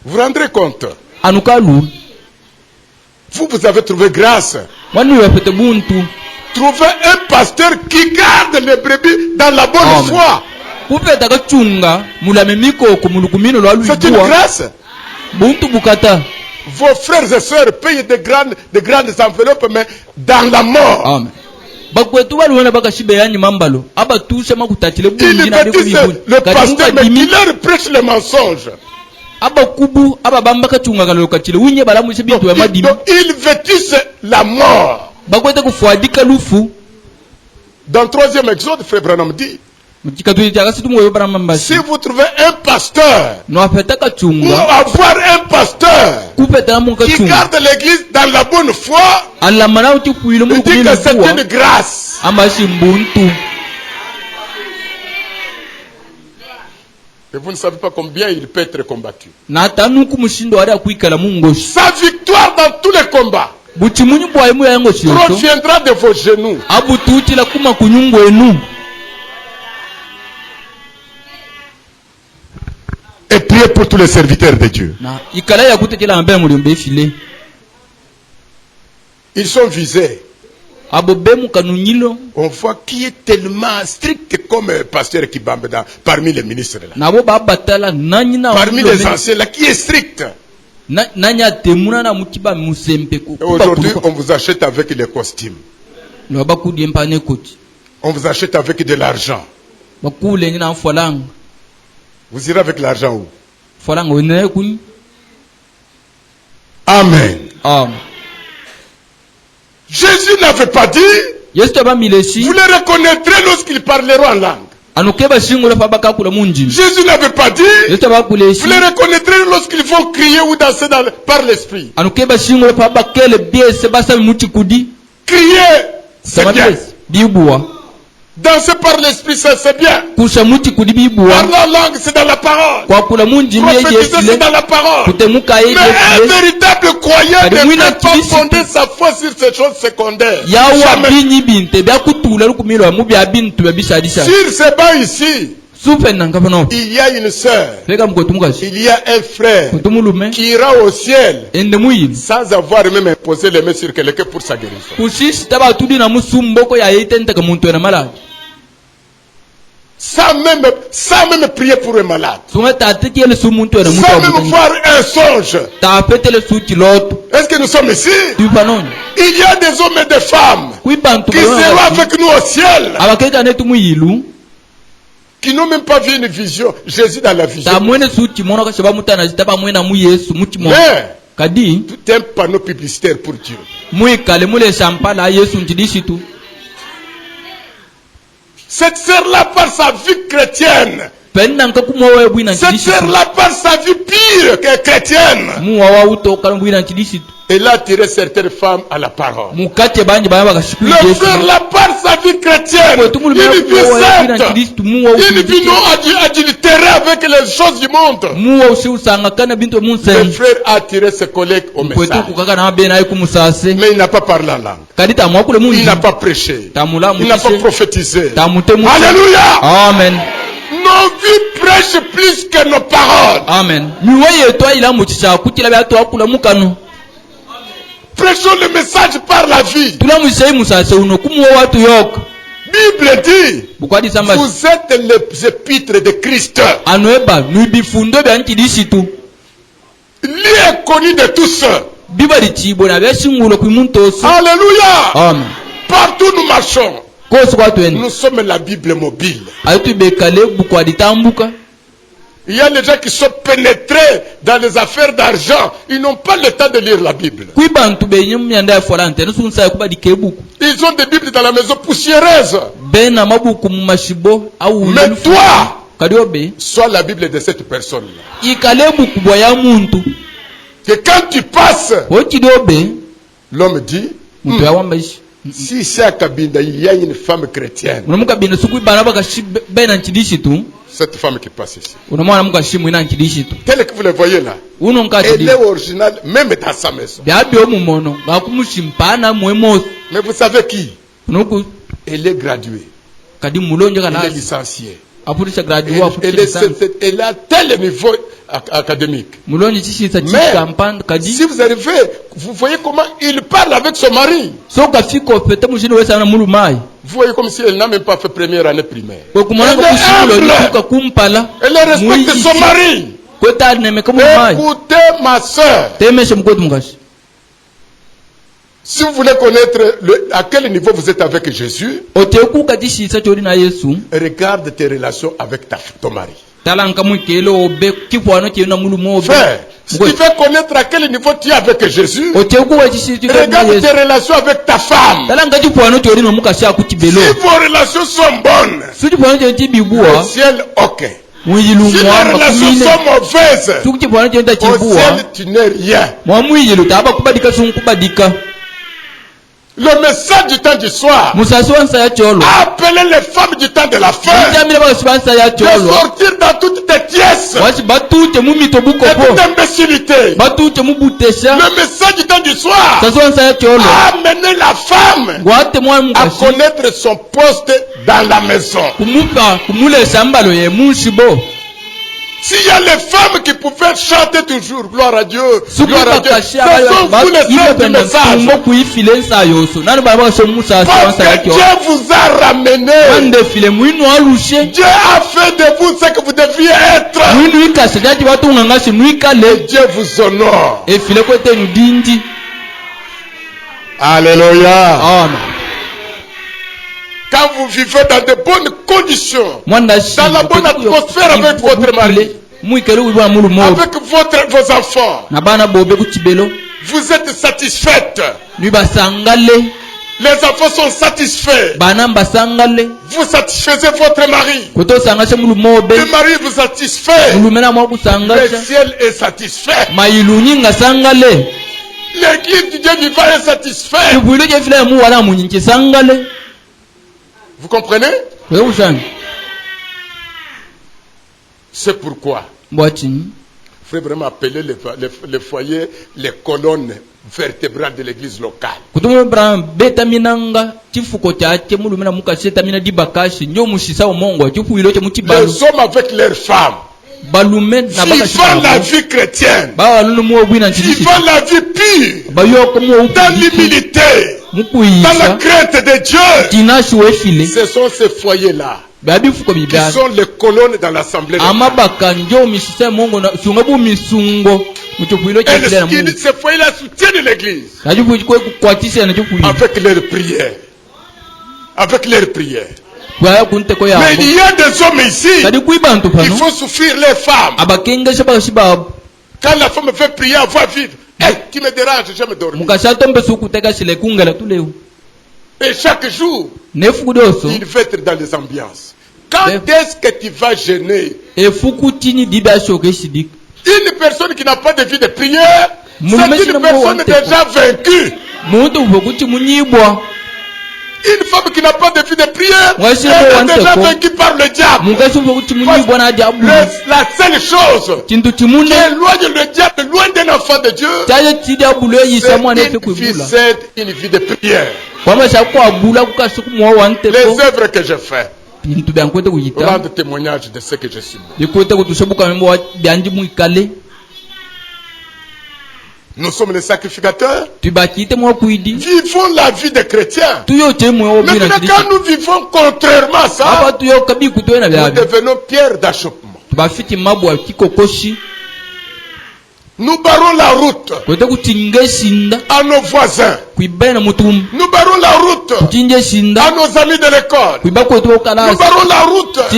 Vous rendrez compte. Vous avez trouvé grâce. Trouvez un pasteur qui garde les brebis dans la bonne foi. C'est une grâce. Vos frères et sœurs payent de grandes enveloppes, mais dans la mort. Amen. Ils bâtissent le pasteur, mais qui leur prêche le mensonge. Donc, ils vêtissent la mort. Dans le 3e Exode, Frère Branham dit, si vous trouvez un pasteur ou avoir un pasteur qui garde l'église dans la bonne foi, il dit que c'est une grâce. Et vous ne savez pas combien il peut être combattu. Sa victoire dans tous les combats proviendra de vos genoux. Et priez pour tous les serviteurs de Dieu. Ils sont visés. On voit qui est tellement strict comme pasteur Kibambe parmi les ministres là. Parmi les anciens là, qui est strict. Aujourd'hui, on vous achète avec les costumes. On vous achète avec de l'argent. Vous irez avec l'argent où? Amen. Jésus n'avait pas dit, vous les reconnaîtrez lorsqu'ils parleront en langue. Jésus n'avait pas dit, vous les reconnaîtrez lorsqu'ils vont crier ou danser par l'esprit. Crier, c'est bien. Danser par l'esprit, c'est bien. Parler en langue, c'est dans la parole. Prophétiser, c'est dans la parole. Mais un véritable croyant ne peut pas fonder sa foi sur ces choses secondaires. Sur ces bancs ici, il y a une sœur, il y a un frère qui ira au ciel sans avoir même imposé les mains sur quelqu'un pour sa guérison. Sans même prier pour un malade. Sans même voir un songe. Est-ce que nous sommes ici? Il y a des hommes et des femmes qui seront avec nous au ciel, qui n'ont même pas vu une vision. Jésus dans la vision. Mais tout un panneau publicitaire pour Dieu. Cette sœur-là, par sa vie chrétienne, cette sœur-là, par sa vie pire que chrétienne, elle a attiré certaines femmes à la parole. Le frère-là, par sa vie chrétienne, une vie sainte, une vie non adultérée avec les choses du monde, le frère a attiré ses collègues au message. Mais il n'a pas parlé en langue. Il n'a pas prêché. Il n'a pas prophétisé. Alléluia. Amen. Nos vies prêchent plus que nos paroles. Amen. Prêchons le message par la vie. Bible dit, vous êtes les épîtres de Christ. Lui est connu de tous. Alléluia. Amen. Partout nous marchons. Nous sommes la Bible mobile. Il y a des gens qui sont pénétrés dans les affaires d'argent. Ils n'ont pas le temps de lire la Bible. Ils ont des Bibles dans la maison poussiéreuses. Mais toi, sois la Bible de cette personne-là. Que quand tu passes, l'homme dit, si c'est à Kabinda, il y a une femme chrétienne. Cette femme qui passe ici. Telle que vous le voyez là. Elle est originale même dans sa maison. Mais vous savez qui? Elle est graduée. Elle est licenciée. Elle a tel niveau académique. Mais si vous arrivez, vous voyez comment il parle avec son mari. Vous voyez comme si elle n'a même pas fait première année primaire. Elle respecte son mari. Écoutez ma soeur. Si vous voulez connaître à quel niveau vous êtes avec Jésus, regarde tes relations avec ton mari. Frère, si tu veux connaître à quel niveau tu es avec Jésus, regarde tes relations avec ta femme. Si vos relations sont bonnes, au ciel, ok. Si les relations sont mauvaises, au ciel, tu n'es rien. Le message du temps du soir a appelé les femmes du temps de la fin de sortir dans toutes tes pièces et toute imbécilité. Le message du temps du soir a amené la femme à connaître son poste dans la maison. S'il y a les femmes qui pouvaient chanter toujours gloire à Dieu, gloire à Dieu, ce sont vous les sœurs du message. Parce que Dieu vous a ramené. Dieu a fait de vous ce que vous deviez être. Et Dieu vous honore. Alléluia. Amen. Quand vous vivez dans de bonnes conditions, dans la bonne atmosphère avec votre mari, avec vos enfants, vous êtes satisfaite. Les enfants sont satisfaits. Vous satisfaisez votre mari. Le mari vous satisfait. Le ciel est satisfait. L'église du Dieu vivant est satisfaite. Vous comprenez? C'est pourquoi il faut vraiment appeler les foyers, les colonnes vertébrales de l'église locale. Les hommes avec leurs femmes, vivant la vie chrétienne, vivant la vie pure, dans l'humilité, dans la crainte de Dieu. Ce sont ces foyers-là qui sont les colonnes dans l'assemblée. Ces foyers-là soutiennent l'église avec leurs prières. Avec leurs prières. Mais il y a des hommes ici, il faut souffrir les femmes. Quand la femme fait prier à voix vive, tu me déranges, je me dormir. Et chaque jour, il veut être dans les ambiances. Quand est-ce que tu vas gêner une personne qui n'a pas de vie de prière? C'est une personne déjà vaincue. Une femme qui n'a pas de vie de prière, elle est déjà vaincue par le diable. La seule chose qui éloigne le diable loin d'un enfant de Dieu, c'est une vie de prière. Les œuvres que je fais rendent témoignage de ce que je suis. Nous sommes les sacrificateurs. Vivons la vie des chrétiens. Maintenant, quand nous vivons contrairement à ça, nous devenons pierres d'achoppement. Nous barrons la route à nos voisins. Nous barrons la route à nos amis de l'école. Nous barrons la route à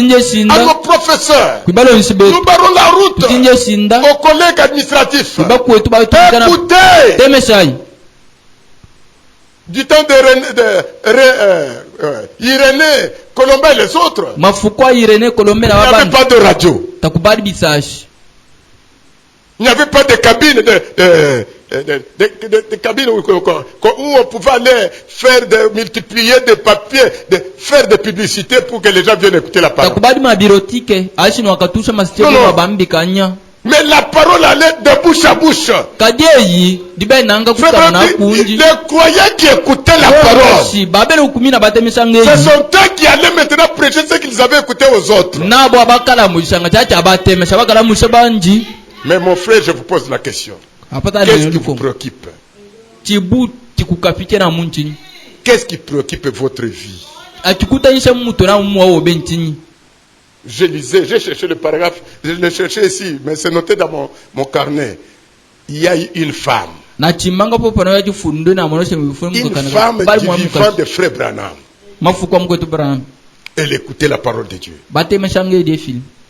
nos professeurs. Nous barrons la route aux collègues administratifs. Écoutez, du temps de Irénée, Colombin et les autres, il n'y avait pas de radio. Il n'y avait pas de cabine de cabine où on pouvait aller multiplier des papiers, faire des publicités pour que les gens viennent écouter la parole. Non. Mais la parole allait de bouche à bouche. Les croyants qui écoutaient la parole, ce sont eux qui allaient maintenant prêcher ce qu'ils avaient écouté aux autres. Mais mon frère, je vous pose la question. Qu'est-ce qui vous préoccupe? Qu'est-ce qui préoccupe votre vie? J'ai cherché le paragraphe, je l'ai cherché ici, mais c'est noté dans mon carnet. Il y a une femme. Une femme du vivant de Frère Branham. Elle écoutait la parole de Dieu.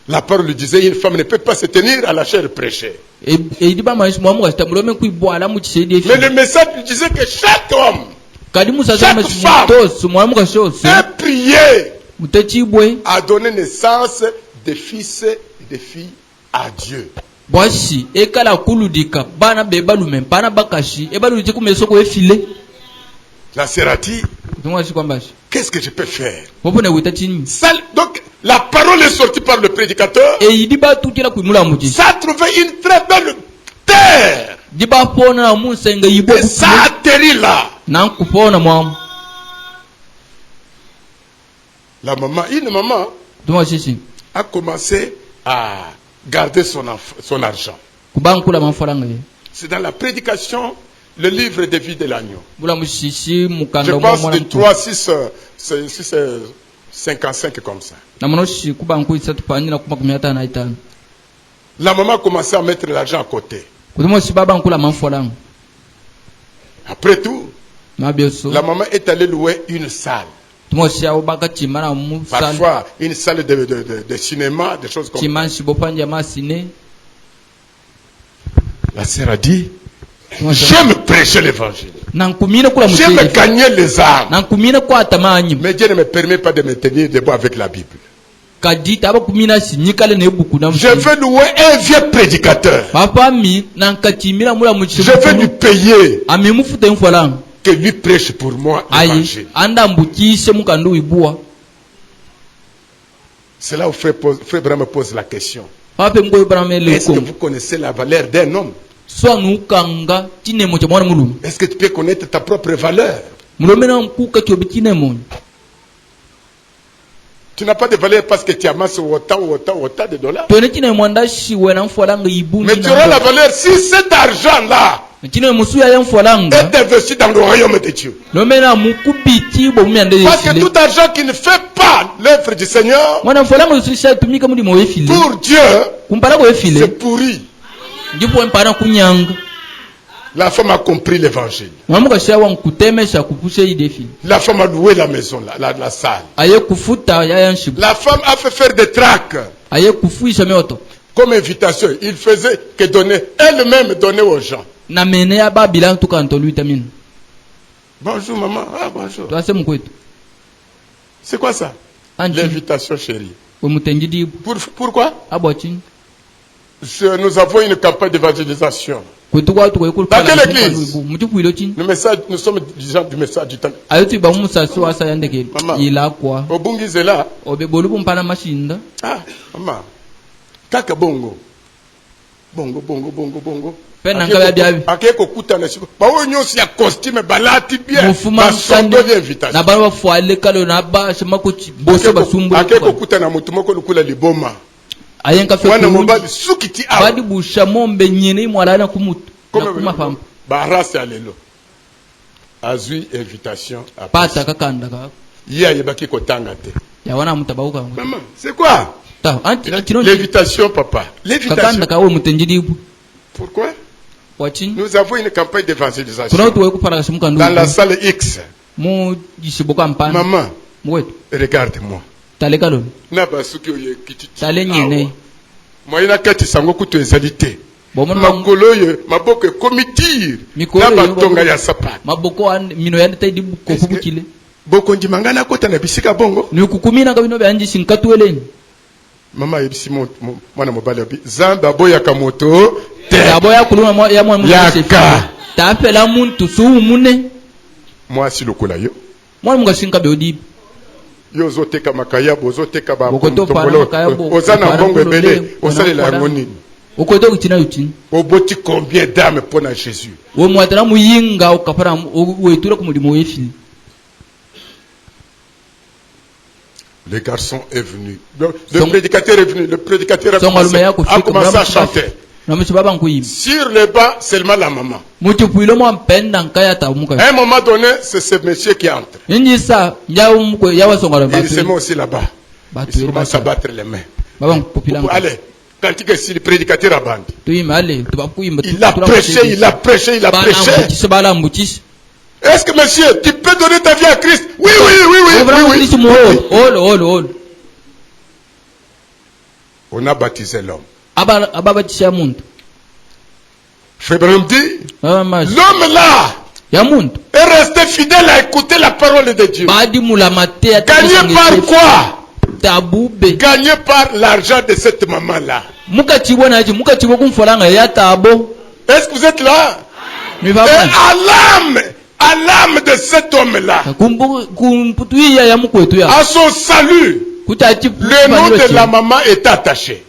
La parole lui disait, une femme ne peut pas se tenir à la chair prêchée. Mais le message lui disait que chaque homme, chaque femme peut prier à donner naissance des fils et des filles à Dieu. La sera-t-il? Qu'est-ce que je peux faire? Donc, la parole est sortie par le prédicateur. Ça a trouvé une très belle terre. Et ça a atterri là. Une maman a commencé à garder son argent. C'est dans la prédication, le livre de vie de l'agneau. Je pense de 3, 6, 55 comme ça. La maman a commencé à mettre l'argent à côté. Après tout, la maman est allée louer une salle. Parfois, une salle de cinéma, des choses comme ça. La sœur a dit, j'aime prêcher l'évangile. J'aime gagner les âmes. Mais Dieu ne me permet pas de me tenir debout avec la Bible. Je veux louer un vieux prédicateur. Je veux lui payer. Que lui prêche pour moi l'évangile. C'est là où Frère Branham pose la question. Est-ce que vous connaissez la valeur d'un homme? Est-ce que tu peux connaître ta propre valeur? Tu n'as pas de valeur parce que tu amasses autant de dollars. Mais tu auras la valeur si cet argent-là est investi dans le royaume de Dieu. Parce que tout argent qui ne fait pas l'œuvre du Seigneur, pour Dieu, c'est pourri. La femme a compris l'évangile. La femme a loué la maison, la salle. La femme a fait faire des tracts. Comme invitation, il faisait que donner, elle-même donner aux gens. Bonjour maman. Ah, bonjour. C'est quoi ça? L'invitation chérie. Pourquoi? Nous avons une campagne d'évangélisation. Dans quelle église? Nous sommes des gens du message du temps. Maman, Obungize là. Ah, maman. Kaka bongo. Bongo. Akeko kutana siku. Bawo nyosi ya costume balati bien. Basondo d'invitation. Akeko kutana mutu moko lukula liboma. Mwana mobali sukiti awa. Badi busha mombe nyene mwalana kumutu. Barasi alelo. Azui invitation à pata kakanda ka. Ya yebaki kotanga te. Ya wana mutabauka. Maman, c'est quoi? L'invitation papa. L'invitation. Pourquoi? Nous avons une campagne d'évangélisation. Dans la salle X. Maman, regarde-moi. Nabasuki oye kititi. Moyena kati sango kutu ezalité. Makolo ye maboko komitir. Na batonga ya sapata. Maboko mino ya ntai di kokubukile. Boko ndimangana kota na bisika bongo. Ni kukumina kabino byanji sinkatueleni. Mama yebisi mwana mobali obi zamba boya kamoto te aboya kuluma ya mwana yaka tapela muntu su mune mwasi lokola yo mwana mungashinka beodi yo zoteka makaya bozoteka ba bokotombolo ozana mbongo ebele osalela yango nini okoto kutina yuti oboti combien d'âmes pour na Jésus wo mwatara muyinga ukapara wetura ku mulimo wefili. Le garçon est venu. Le prédicateur est venu. Le prédicateur a commencé à chanter. Sur le banc, seulement la maman. À un moment donné, c'est ce monsieur qui entre. Il se met aussi là-bas. Il commence à battre les mains. Allez, quand le prédicateur a bandé. Il a prêché. Est-ce que monsieur, tu peux donner ta vie à Christ? Oui. On a baptisé l'homme. Frère Branham dit, l'homme là est resté fidèle à écouter la parole de Dieu. Gagné par quoi? Gagné par l'argent de cette maman-là. Est-ce que vous êtes là? Et à l'âme de cet homme-là, à son salut, le nom de la maman est attaché.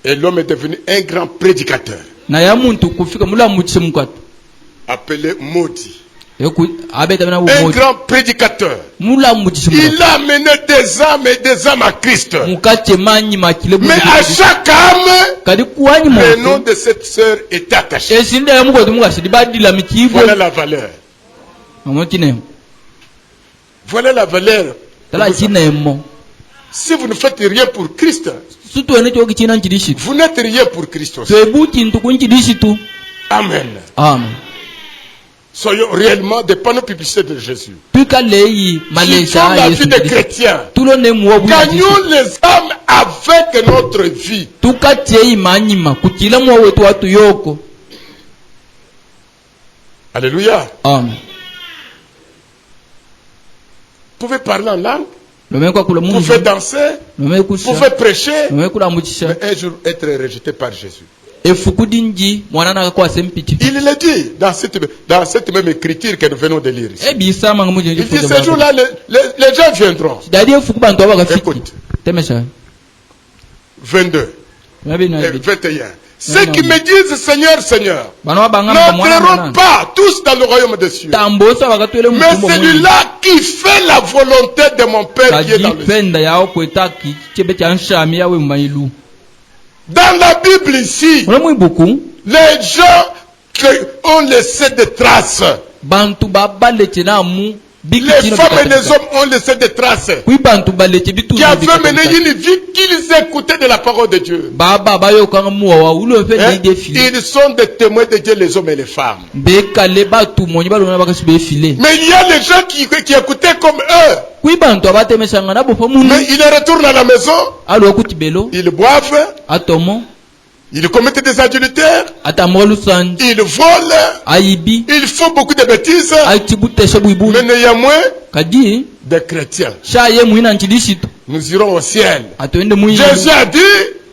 Et l'homme est devenu un grand prédicateur, appelé Maudit. Un grand prédicateur. Il a amené des âmes et des âmes à Christ. Mais à chaque âme, le nom de cette sœur est attaché. Voilà la valeur. Voilà la valeur. Si vous ne faites rien pour Christ, vous n'êtes rien pour Christ aussi. Amen. soyons réellement des panneaux publicitaires de Jésus. Qui sont la vie des chrétiens. Gagnons les âmes avec notre vie. Alléluia. Amen. Vous pouvez parler en langue. Vous pouvez danser. Vous pouvez prêcher. Mais un jour être rejeté par Jésus. Il le dit dans cette même écriture que nous venons de lire ici. Il dit ce jour-là, les gens viendront. Écoute. 22 et 21. Ceux qui me disent Seigneur, Seigneur, n'entreront pas tous dans le royaume des cieux. Mais celui-là qui fait la volonté de mon Père qui est dans le ciel. Dans la Bible ici, les gens qui ont laissé des traces, les femmes et les hommes ont laissé des traces, qui avaient mené une vie qu'ils écoutaient de la parole de Dieu. Ils sont des témoins de Dieu, les hommes et les femmes. Mais il y a les gens qui écoutaient comme eux. Mais ils retournent à la maison, ils boivent, ils commettent des adultères, ils volent, ils font beaucoup de bêtises, mais néanmoins, des chrétiens. Nous irons au ciel. Jésus a dit,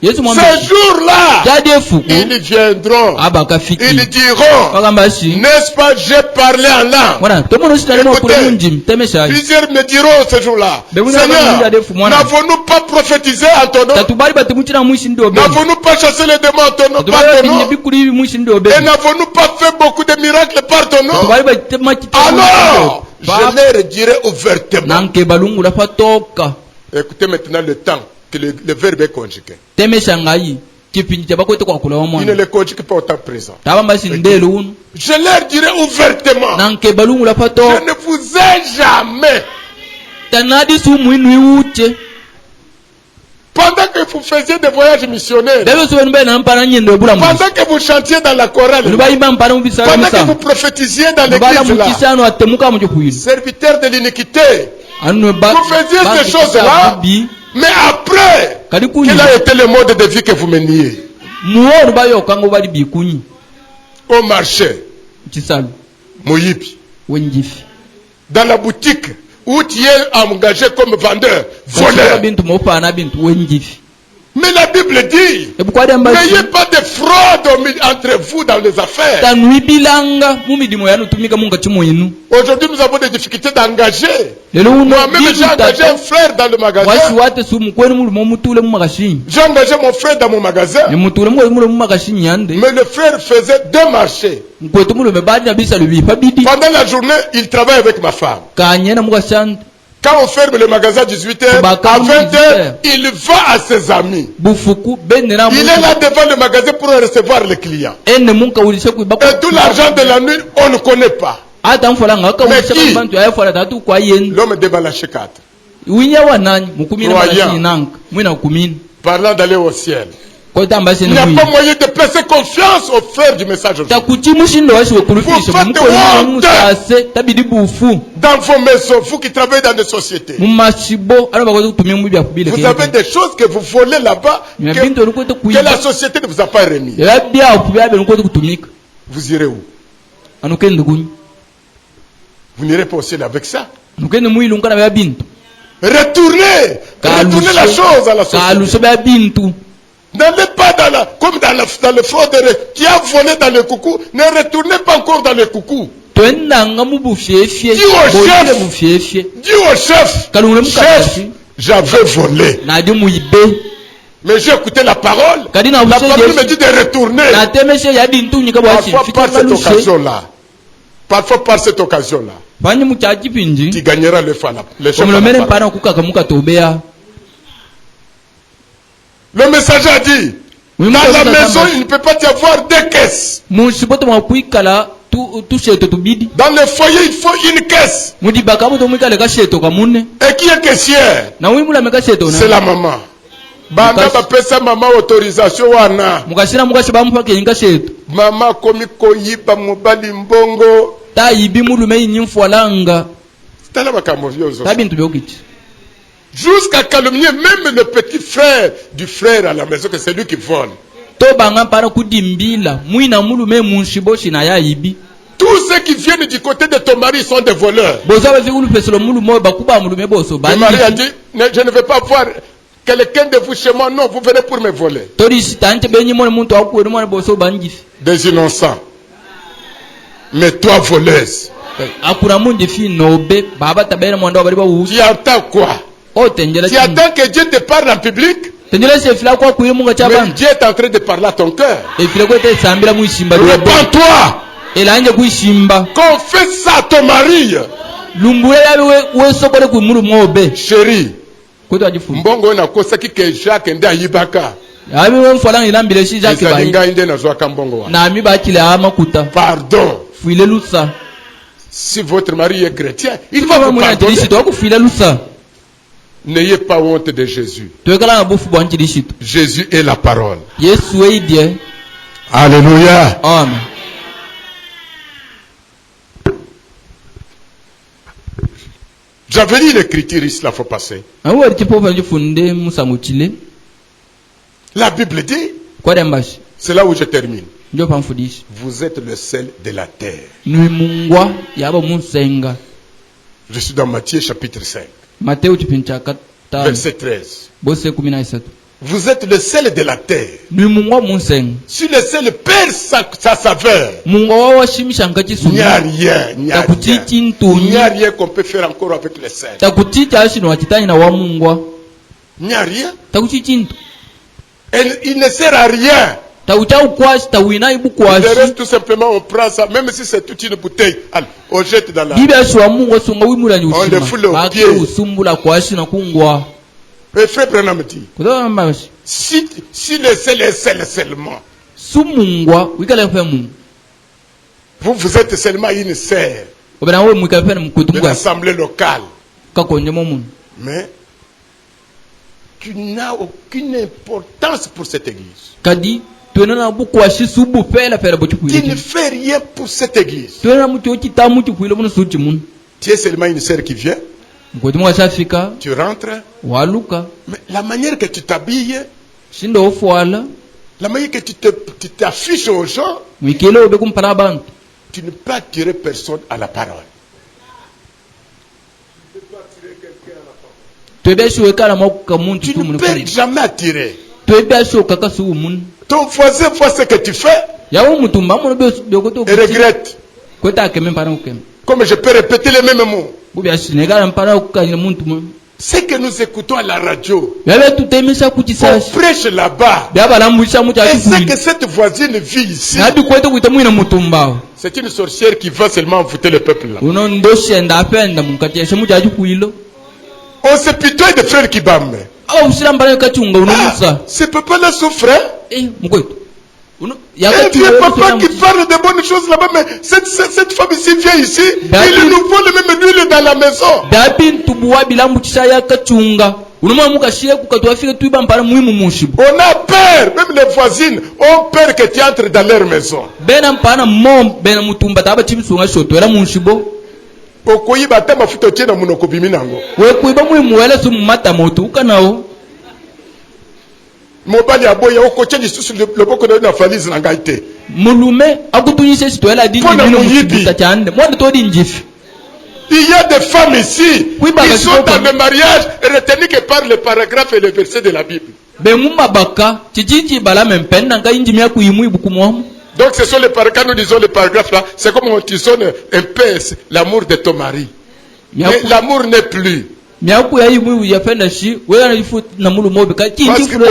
ce jour-là, ils viendront, ils diront, n'est-ce pas, j'ai parlé en langue. Écoutez, plusieurs me diront ce jour-là, Seigneur, n'avons-nous pas prophétisé en ton nom? N'avons-nous pas chassé les démons en ton nom, par ton nom? Et n'avons-nous pas fait beaucoup de miracles par ton nom? Alors, je leur dirai ouvertement. Écoutez maintenant le temps que le verbe est conjugué. Il ne le conjugue pas au temps présent. Je leur dirai ouvertement, je ne vous ai jamais, pendant que vous faisiez des voyages missionnaires, pendant que vous chantiez dans la chorale, pendant que vous prophétisiez dans l'église, serviteurs de l'iniquité, vous faisiez ces choses-là, mais après, quel a été le mode de vie que vous meniez? Au marché, Moyibi, dans la boutique où tu es engagé comme vendeur, voleur. Mais la Bible dit, n'ayez pas de fraude entre vous dans les affaires. Aujourd'hui, nous avons des difficultés d'engager. Moi-même, j'ai engagé un frère dans le magasin. J'ai engagé mon frère dans mon magasin. Mais le frère faisait 2 marchés. Pendant la journée, il travaille avec ma femme. Quand on ferme le magasin à 18h, à 20h, il va à ses amis. Il est là devant le magasin pour recevoir les clients. Et tout l'argent de la nuit, on ne connaît pas. Mais qui? L'homme de Malachie 4. Parlant d'aller au ciel. Il n'y a pas moyen de placer confiance aux frères du message aujourd'hui. Vous faites honte dans vos maisons, vous qui travaillez dans des sociétés. Vous avez des choses que vous volez là-bas que la société ne vous a pas remis. Vous irez où? Vous n'irez pas au ciel avec ça. Retournez la chose à la société. N'allez pas comme dans le fraudeur qui a volé dans le coucou. Ne retournez pas encore dans le coucou. Dis au chef, j'avais volé. Mais j'ai écouté la parole. La parole me dit de retourner. Parfois par cette occasion-là. Tu gagneras le fan. Le messager a dit, dans la maison, il ne peut pas y avoir 2 caisses. Dans le foyer, il faut une caisse. Et qui est caissière? C'est la maman. Banda bapesa maman autorisation wana. Maman komi koyiba mobali mbongo. ta yibi mulume nyimfwalanga tala makambo vyozo ta bintu byokiti jusqu'à calomnier même le petit frère du frère à la maison que c'est lui qui vole. To banga para kudimbila muina mulume munshiboshi na ya yibi. Tous ceux qui viennent du côté de ton mari sont des voleurs. Le mari a dit, je ne vais pas voir quelqu'un de vous chez moi, non, vous venez pour me voler. Des innocents. Mais toi, voleuse. Tu attends quoi? Tu attends que Dieu te parle en public? Mais Dieu est en train de parler à ton cœur. Répands-toi. Confesse ça à ton mari. Chérie, mbongo na kosaki ke Jacques nda yibaka. Pardon. Si votre mari est chrétien, il va vous pardonner. N'ayez pas honte de Jésus. Jésus est la parole. Alléluia. Amen. J'avais lu l'écriture ici, il faut passer. La Bible dit, c'est là où je termine. Vous êtes le sel de la terre. Je suis dans Matthieu chapitre 5. Verset 13. Vous êtes le sel de la terre. Si le sel perd sa saveur, il n'y a rien qu'on peut faire encore avec le sel. Il n'y a rien. Il ne sert à rien. Le reste, tout simplement, on prend ça, même si c'est toute une bouteille, on jette dans la... On le fout au pied. Et frère Branham dit, si le sel est sel seulement, vous êtes seulement une serre de l'assemblée locale. Mais tu n'as aucune importance pour cette église. Tu ne fais rien pour cette église. Tu es seulement une sœur qui vient. Tu rentres. Mais la manière que tu t'habilles, la manière que tu t'affiches aux gens, tu ne peux pas attirer personne à la parole. Tu ne peux jamais attirer. Ton voisin voit ce que tu fais et regrette. Comme je peux répéter les mêmes mots. Ce que nous écoutons à la radio, on prêche là-bas. Et ce que cette voisine vit ici, c'est une sorcière qui va seulement envoûter le peuple là. On se pitoie des frères qui bâment. Ce papa-là souffre. Un vieux papa qui parle de bonnes choses là-bas, mais cette femme ici vient ici, il nous vole même l'huile dans la maison. On a peur, même les voisines ont peur que tu entres dans leur maison. Mobali aboya okoche lisusu loboko na valise na ngaite. Mulume akutunyise sitoela dingi bilo mutachande. Mwana todi njifi. Il y a des femmes ici qui sont dans le mariage retenues que par le paragraphe et le verset de la Bible. Bemumba baka chichichi bala mempenda nga inji mya kuimu ibukumwa. Donc ce sont les paragraphes, nous disons les paragraphes là, c'est comme on tisonne un peu l'amour de ton mari. Mais l'amour n'est plus. Parce qu'on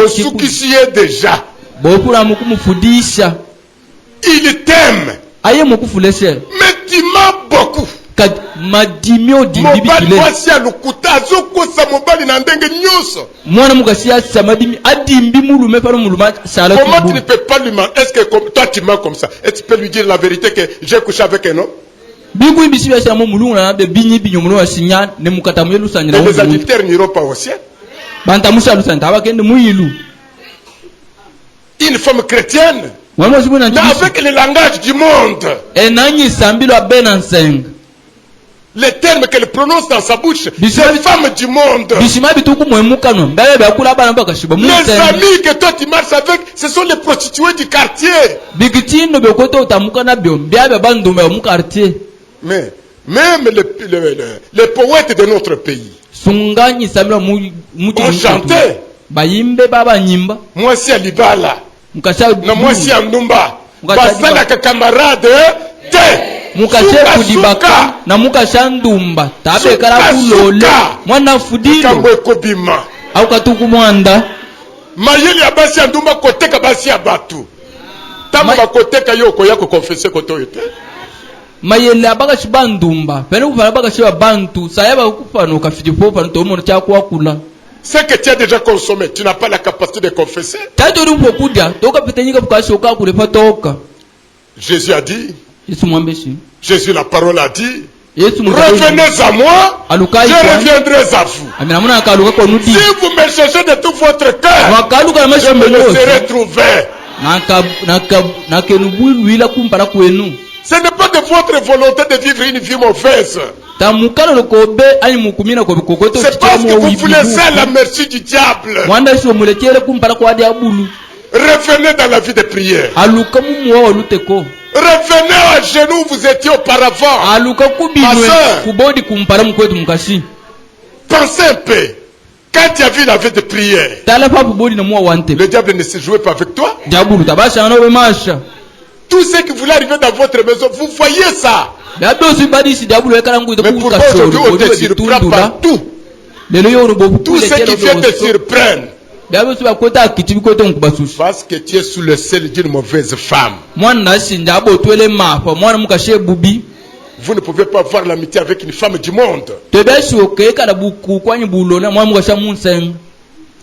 soukisiye déjà. Il t'aime. Mais tu m'as beaucoup. Mobali mwasi ya lukuta azokosa mobali na ndenge nyoso. Comment tu ne peux pas lui mentir? Est-ce que toi tu mens comme ça? Et tu peux lui dire la vérité que j'ai couché avec un homme? Et les adultères n'iront pas au ciel. Une femme chrétienne Mais avec le langage du monde. Les termes qu'elle prononce dans sa bouche, les femmes du monde. Les amis que toi tu marches avec, ce sont les prostituées du quartier. Mais même les poètes de notre pays ont chanté. Moi si à Libala, moi si à Ndumba, basala ka camarade te. Mukashe kudibaka na mukasha ndumba tabekala kulole mwana fudilo au katuku mwanda mayeli ya basi ya ndumba koteka basi ya batu tama bakoteka yoko yako confesser koto yote mayeli abaka shibandumba pene kuvala baka shiba bantu sayaba kufano kafitipo pano to mono cha kwakula. Ce que tu as déjà consommé, tu n'as pas la capacité de confesser. Jésus a dit, Jésus la parole a dit, revenez à moi, je reviendrai à vous. Si vous me cherchez de tout votre cœur, je me laisserai trouver. Ce n'est pas de votre volonté de vivre une vie mauvaise. C'est parce que vous voulez faire la merci du diable. Revenez dans la vie de prière. Revenez à genoux où vous étiez auparavant. Pensez un peu. Quand tu as vu la vie de prière, le diable ne se jouait pas avec toi. Tout ce qui voulait arriver dans votre maison, vous voyez ça. Mais pourquoi aujourd'hui on te surprend partout? Tout ce qui vient te surprendre. Parce que tu es sous le sel d'une mauvaise femme. Vous ne pouvez pas avoir l'amitié avec une femme du monde.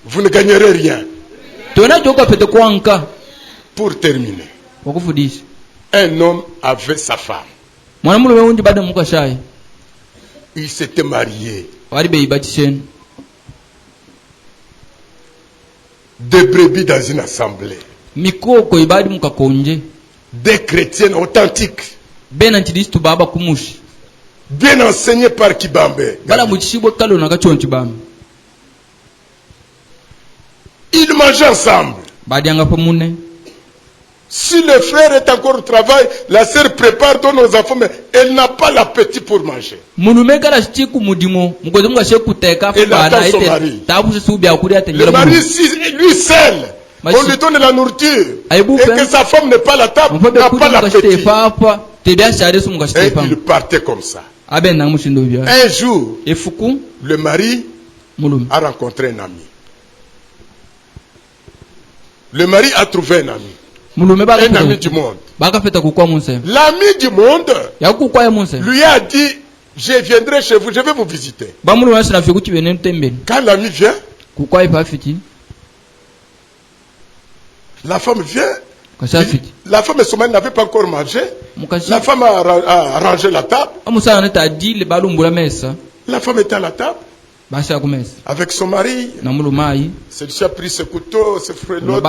Vous ne gagnerez rien. Pour terminer, un homme avait sa femme. Il s'était marié. Des brebis dans une assemblée. Des chrétiens authentiques. Bien enseignés par Kibambe. Ils mangeaient ensemble. Si le frère est encore au travail, la sœur prépare tous nos enfants, mais elle n'a pas l'appétit pour manger. Elle attend son mari. Le mari, lui seul, on lui donne la nourriture. Et que sa femme n'est pas à la table, n'a pas l'appétit. Et il partait comme ça. Un jour, le mari a rencontré un ami. Le mari a trouvé un ami. Un ami du monde. L'ami du monde lui a dit, je viendrai chez vous, je vais vous visiter. Quand l'ami vient, la femme vient. La femme et son mari n'avaient pas encore mangé. La femme a rangé la table. La femme était à la table. Avec son mari, celui-ci a pris ce couteau, ce frelot,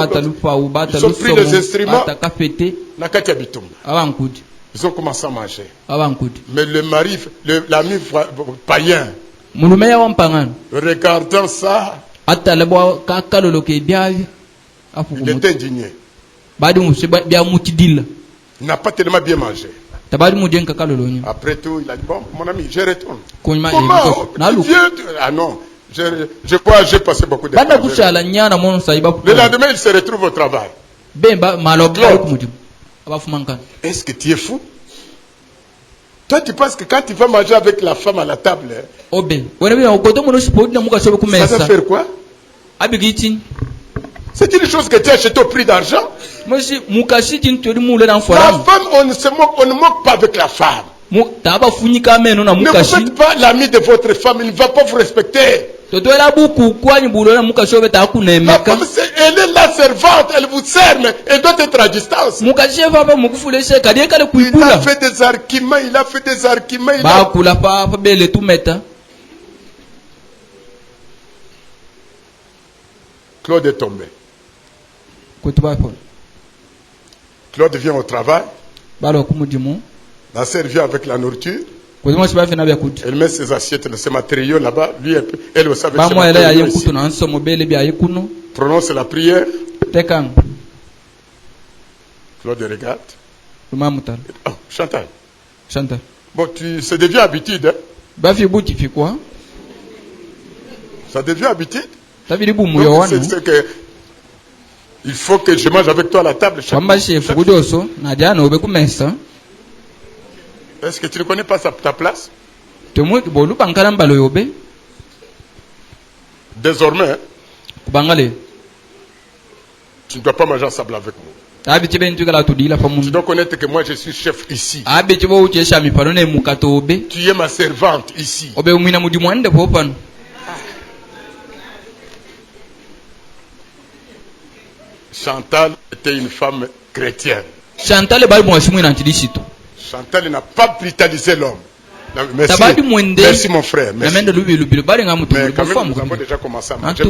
ils ont pris les instruments, ils ont commencé à manger. Mais le mari, l'ami païen, regardant ça, il était indigné. Il n'a pas tellement bien mangé. Après tout, il a dit, bon, mon ami, je retourne. Comment? Ah non, je crois que j'ai passé beaucoup de temps. Le lendemain, il se retrouve au travail. Est-ce que tu es fou? Toi, tu penses que quand tu vas manger avec la femme à la table, ça va faire quoi? C'est une chose que tu as acheté au prix d'argent. La femme, on ne moque pas avec la femme. Ne vous faites pas l'ami de votre femme, il ne va pas vous respecter. La femme, elle est la servante, elle vous sert, mais elle doit être à distance. Il a fait des arguments, il a fait des arguments. Claude est tombé. Claude vient au travail. La sœur vient avec la nourriture. Elle met ses assiettes, ses matériaux là-bas. Lui, elle aussi avec ses matériaux ici. Prononce la prière. Claude regarde. Oh, Chantal. Bon, ça devient habitude. Hein? Ça devient habitude. Donc, c'est que il faut que je mange avec toi à la table. Est-ce que tu ne connais pas ta place? Désormais, tu ne dois pas manger ensemble avec moi. Tu dois connaître que moi je suis chef ici. Tu es ma servante ici. Chantal était une femme chrétienne. Chantal n'a pas brutalisé l'homme. Merci, merci mon frère. Merci. Mais quand même, nous avons déjà commencé à manger.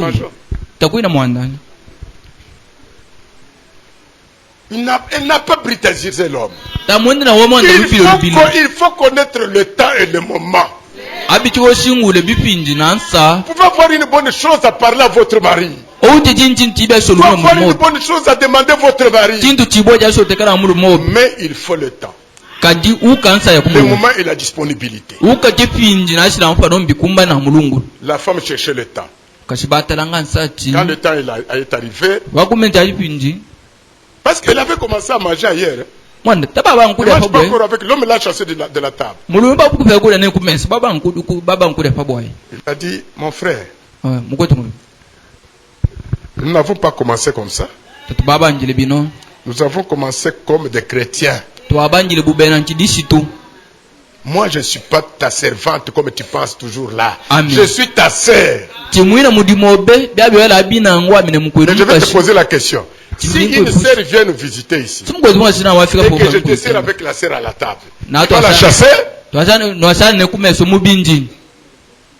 Elle n'a pas brutalisé l'homme. Il faut connaître le temps et le moment. Vous pouvez avoir une bonne chose à parler à votre mari. Vous pouvez avoir une bonne chose à demander à votre mari. Mais il faut le temps. Le moment et la disponibilité. La femme cherchait le temps. Quand le temps est arrivé, parce qu'elle avait commencé à manger ailleurs. Elle ne mange pas encore avec l'homme, l'a chassé de la table. Il a dit, mon frère, nous n'avons pas commencé comme ça. Nous avons commencé comme des chrétiens. Moi, je ne suis pas ta servante comme tu penses toujours là. Amen. Je suis ta sœur. Je vais te poser la question. Si une sœur vient nous visiter ici, et que je te sers avec la sœur à la table, tu vas la chasser?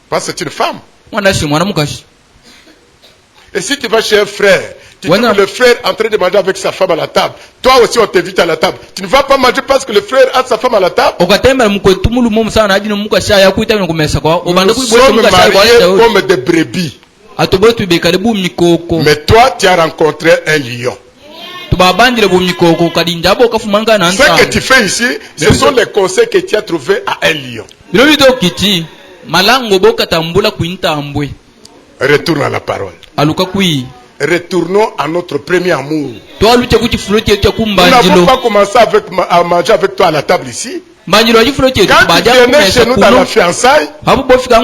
Parce que c'est une femme. Et si tu vas chez un frère, tu vois le frère en train de manger avec sa femme à la table, toi aussi on t'invite à la table. Tu ne vas pas manger parce que le frère a sa femme à la table. Nous sommes mariés comme des brebis. Mais toi, tu as rencontré un lion. Ce que tu fais ici, ce sont les conseils que tu as trouvés à un lion. Retourne à la parole. Retournons à notre premier amour. Nous n'avons pas commencé à manger avec toi à la table ici. Quand tu venais chez nous dans la fiançaille, on mangeait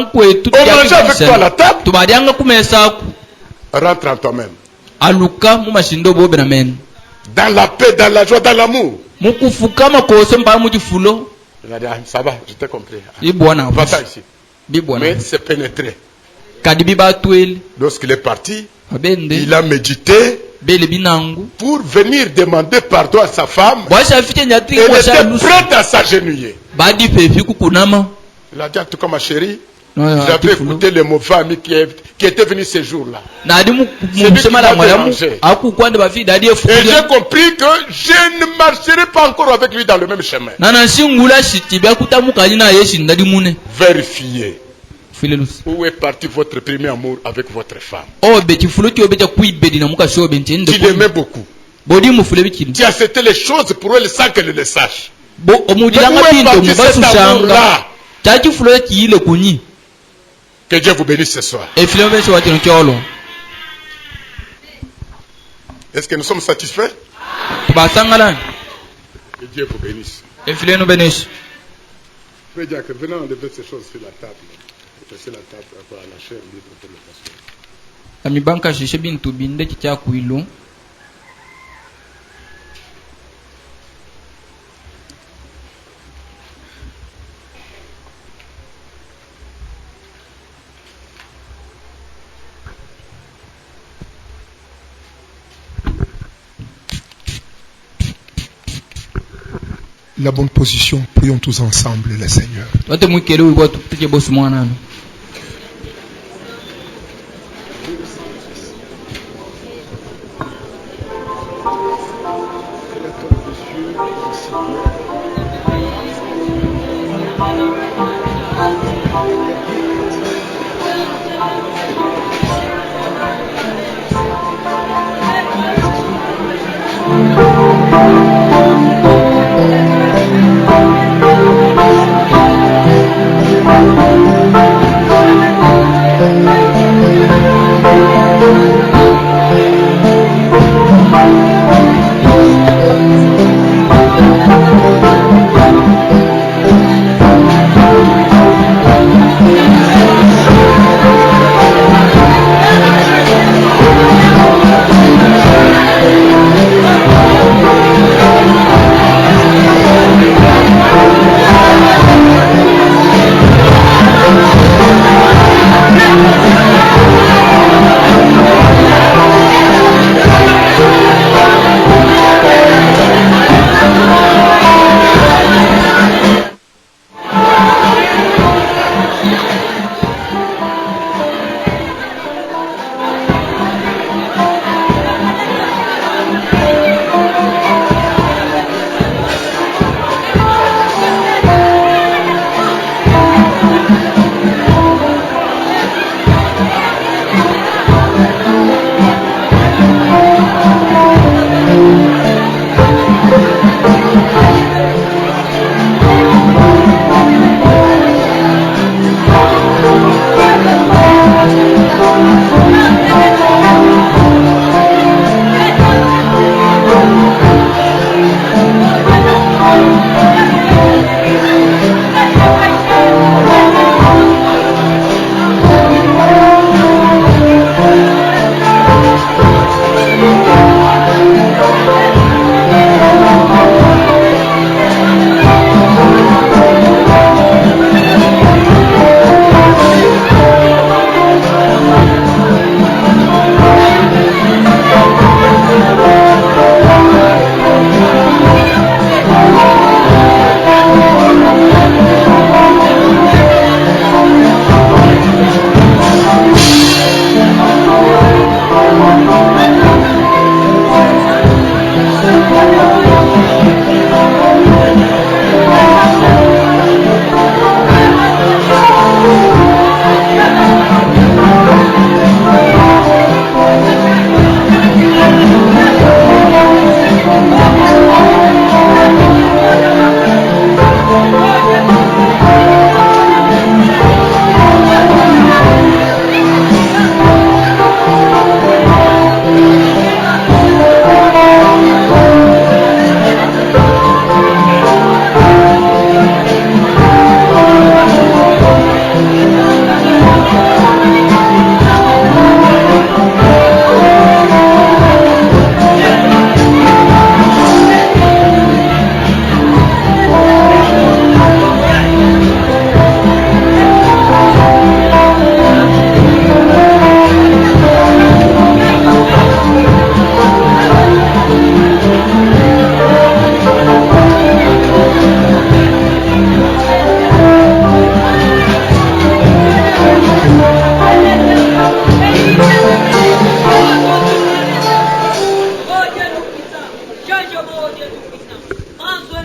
avec toi à la table. Rentre en toi-même. Dans la paix, dans la joie, dans l'amour. Il a dit, ça va, je t'ai compris. Va-t'en ici. Mais c'est pénétré. Lorsqu'il est parti, il a médité pour venir demander pardon à sa femme. Elle était prête à s'agenouiller. Il a dit, en tout cas, ma chérie, j'avais écouté le mauvais ami qui était venu ce jour-là. Et j'ai compris que je ne marcherai pas encore avec lui dans le même chemin. Vérifiez. Où est parti votre premier amour avec votre femme? Tu l'aimais beaucoup. Tu as accepté les choses pour elle sans qu'elle le sache. Mais où est parti cet amour-là? Que Dieu vous bénisse ce soir. Est-ce que nous sommes satisfaits? Que Dieu vous bénisse. Frère Jacques, venons enlever ces choses sur la table. Laissez la table à la chair libre pour le pasteur. La bonne position, prions tous ensemble le Seigneur.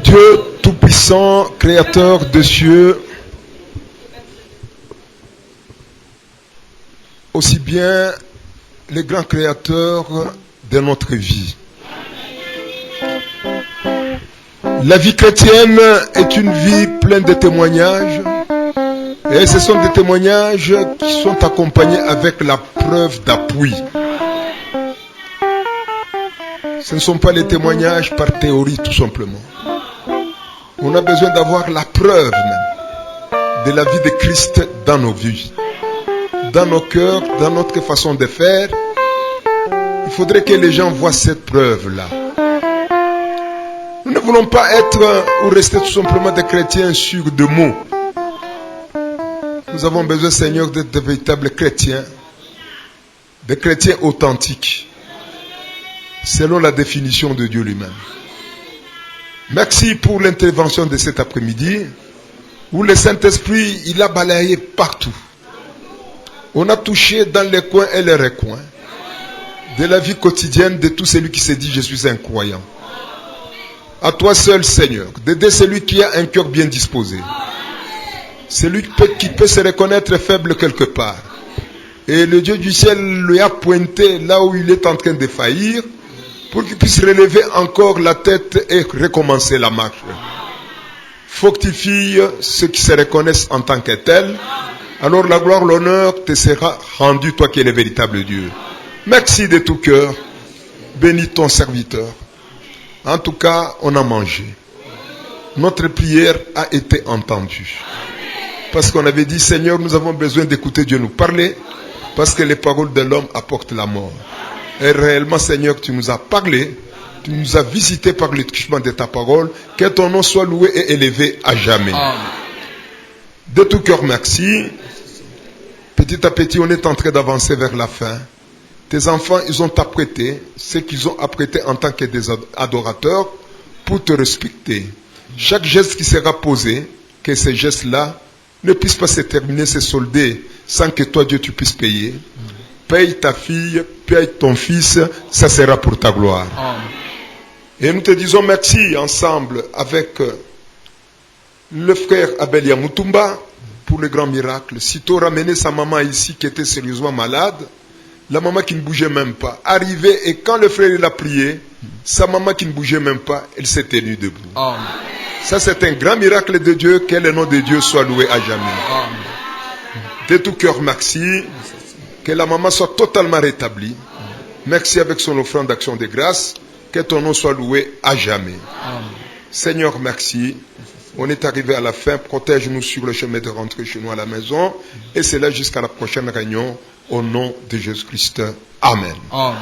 Dieu Tout-Puissant, Créateur des cieux, aussi bien le grand Créateur de notre vie. La vie chrétienne est une vie pleine de témoignages, et ce sont des témoignages qui sont accompagnés avec la preuve d'appui. Ce ne sont pas les témoignages par théorie tout simplement. On a besoin d'avoir la preuve même de la vie de Christ dans nos vies, dans nos cœurs, dans notre façon de faire. Il faudrait que les gens voient cette preuve-là. Nous ne voulons pas être ou rester tout simplement des chrétiens sûrs de mots. Nous avons besoin, Seigneur, d'être de véritables chrétiens, des chrétiens authentiques, selon la définition de Dieu lui-même. Merci pour l'intervention de cet après-midi, où le Saint-Esprit, il a balayé partout. On a touché dans les coins et les recoins de la vie quotidienne de tout celui qui se dit « Je suis un croyant ». À toi seul, Seigneur, d'aider celui qui a un cœur bien disposé. Celui qui peut se reconnaître faible quelque part. Et le Dieu du ciel lui a pointé là où il est en train de faillir pour qu'il puisse relever encore la tête et recommencer la marche. Fructifie ceux qui se reconnaissent en tant que tels. Alors la gloire, l'honneur te sera rendu, toi qui es le véritable Dieu. Merci de tout cœur. Bénis ton serviteur. En tout cas, on a mangé. Notre prière a été entendue. Parce qu'on avait dit, Seigneur, nous avons besoin d'écouter Dieu nous parler. Parce que les paroles de l'homme apportent la mort. Et réellement, Seigneur, tu nous as parlé. Tu nous as visités par le truchement de ta parole. Que ton nom soit loué et élevé à jamais. Amen. De tout cœur, merci. Petit à petit, on est en train d'avancer vers la fin. Tes enfants, ils ont apprêté ce qu'ils ont apprêté en tant que des adorateurs pour te respecter. Chaque geste qui sera posé, que ces gestes-là ne puissent pas se terminer, se solder, sans que toi, Dieu, tu puisses payer. Paye ta fille, paye ton fils, ça sera pour ta gloire. Et nous te disons merci ensemble avec le frère Abel Yamutumba pour le grand miracle. Sitôt ramené sa maman ici qui était sérieusement malade, la maman qui ne bougeait même pas, arrivée, et quand le frère il a prié, sa maman qui ne bougeait même pas, elle s'est tenue debout. Amen. Ça c'est un grand miracle de Dieu, que le nom de Dieu soit loué à jamais. Amen. De tout cœur, merci. Que la maman soit totalement rétablie. Merci avec son offrande d'action de grâce. Que ton nom soit loué à jamais. Amen. Seigneur, merci. On est arrivé à la fin. Protège-nous sur le chemin de rentrer chez nous à la maison. Et c'est là jusqu'à la prochaine réunion. Au nom de Jésus-Christ. Amen. Amen.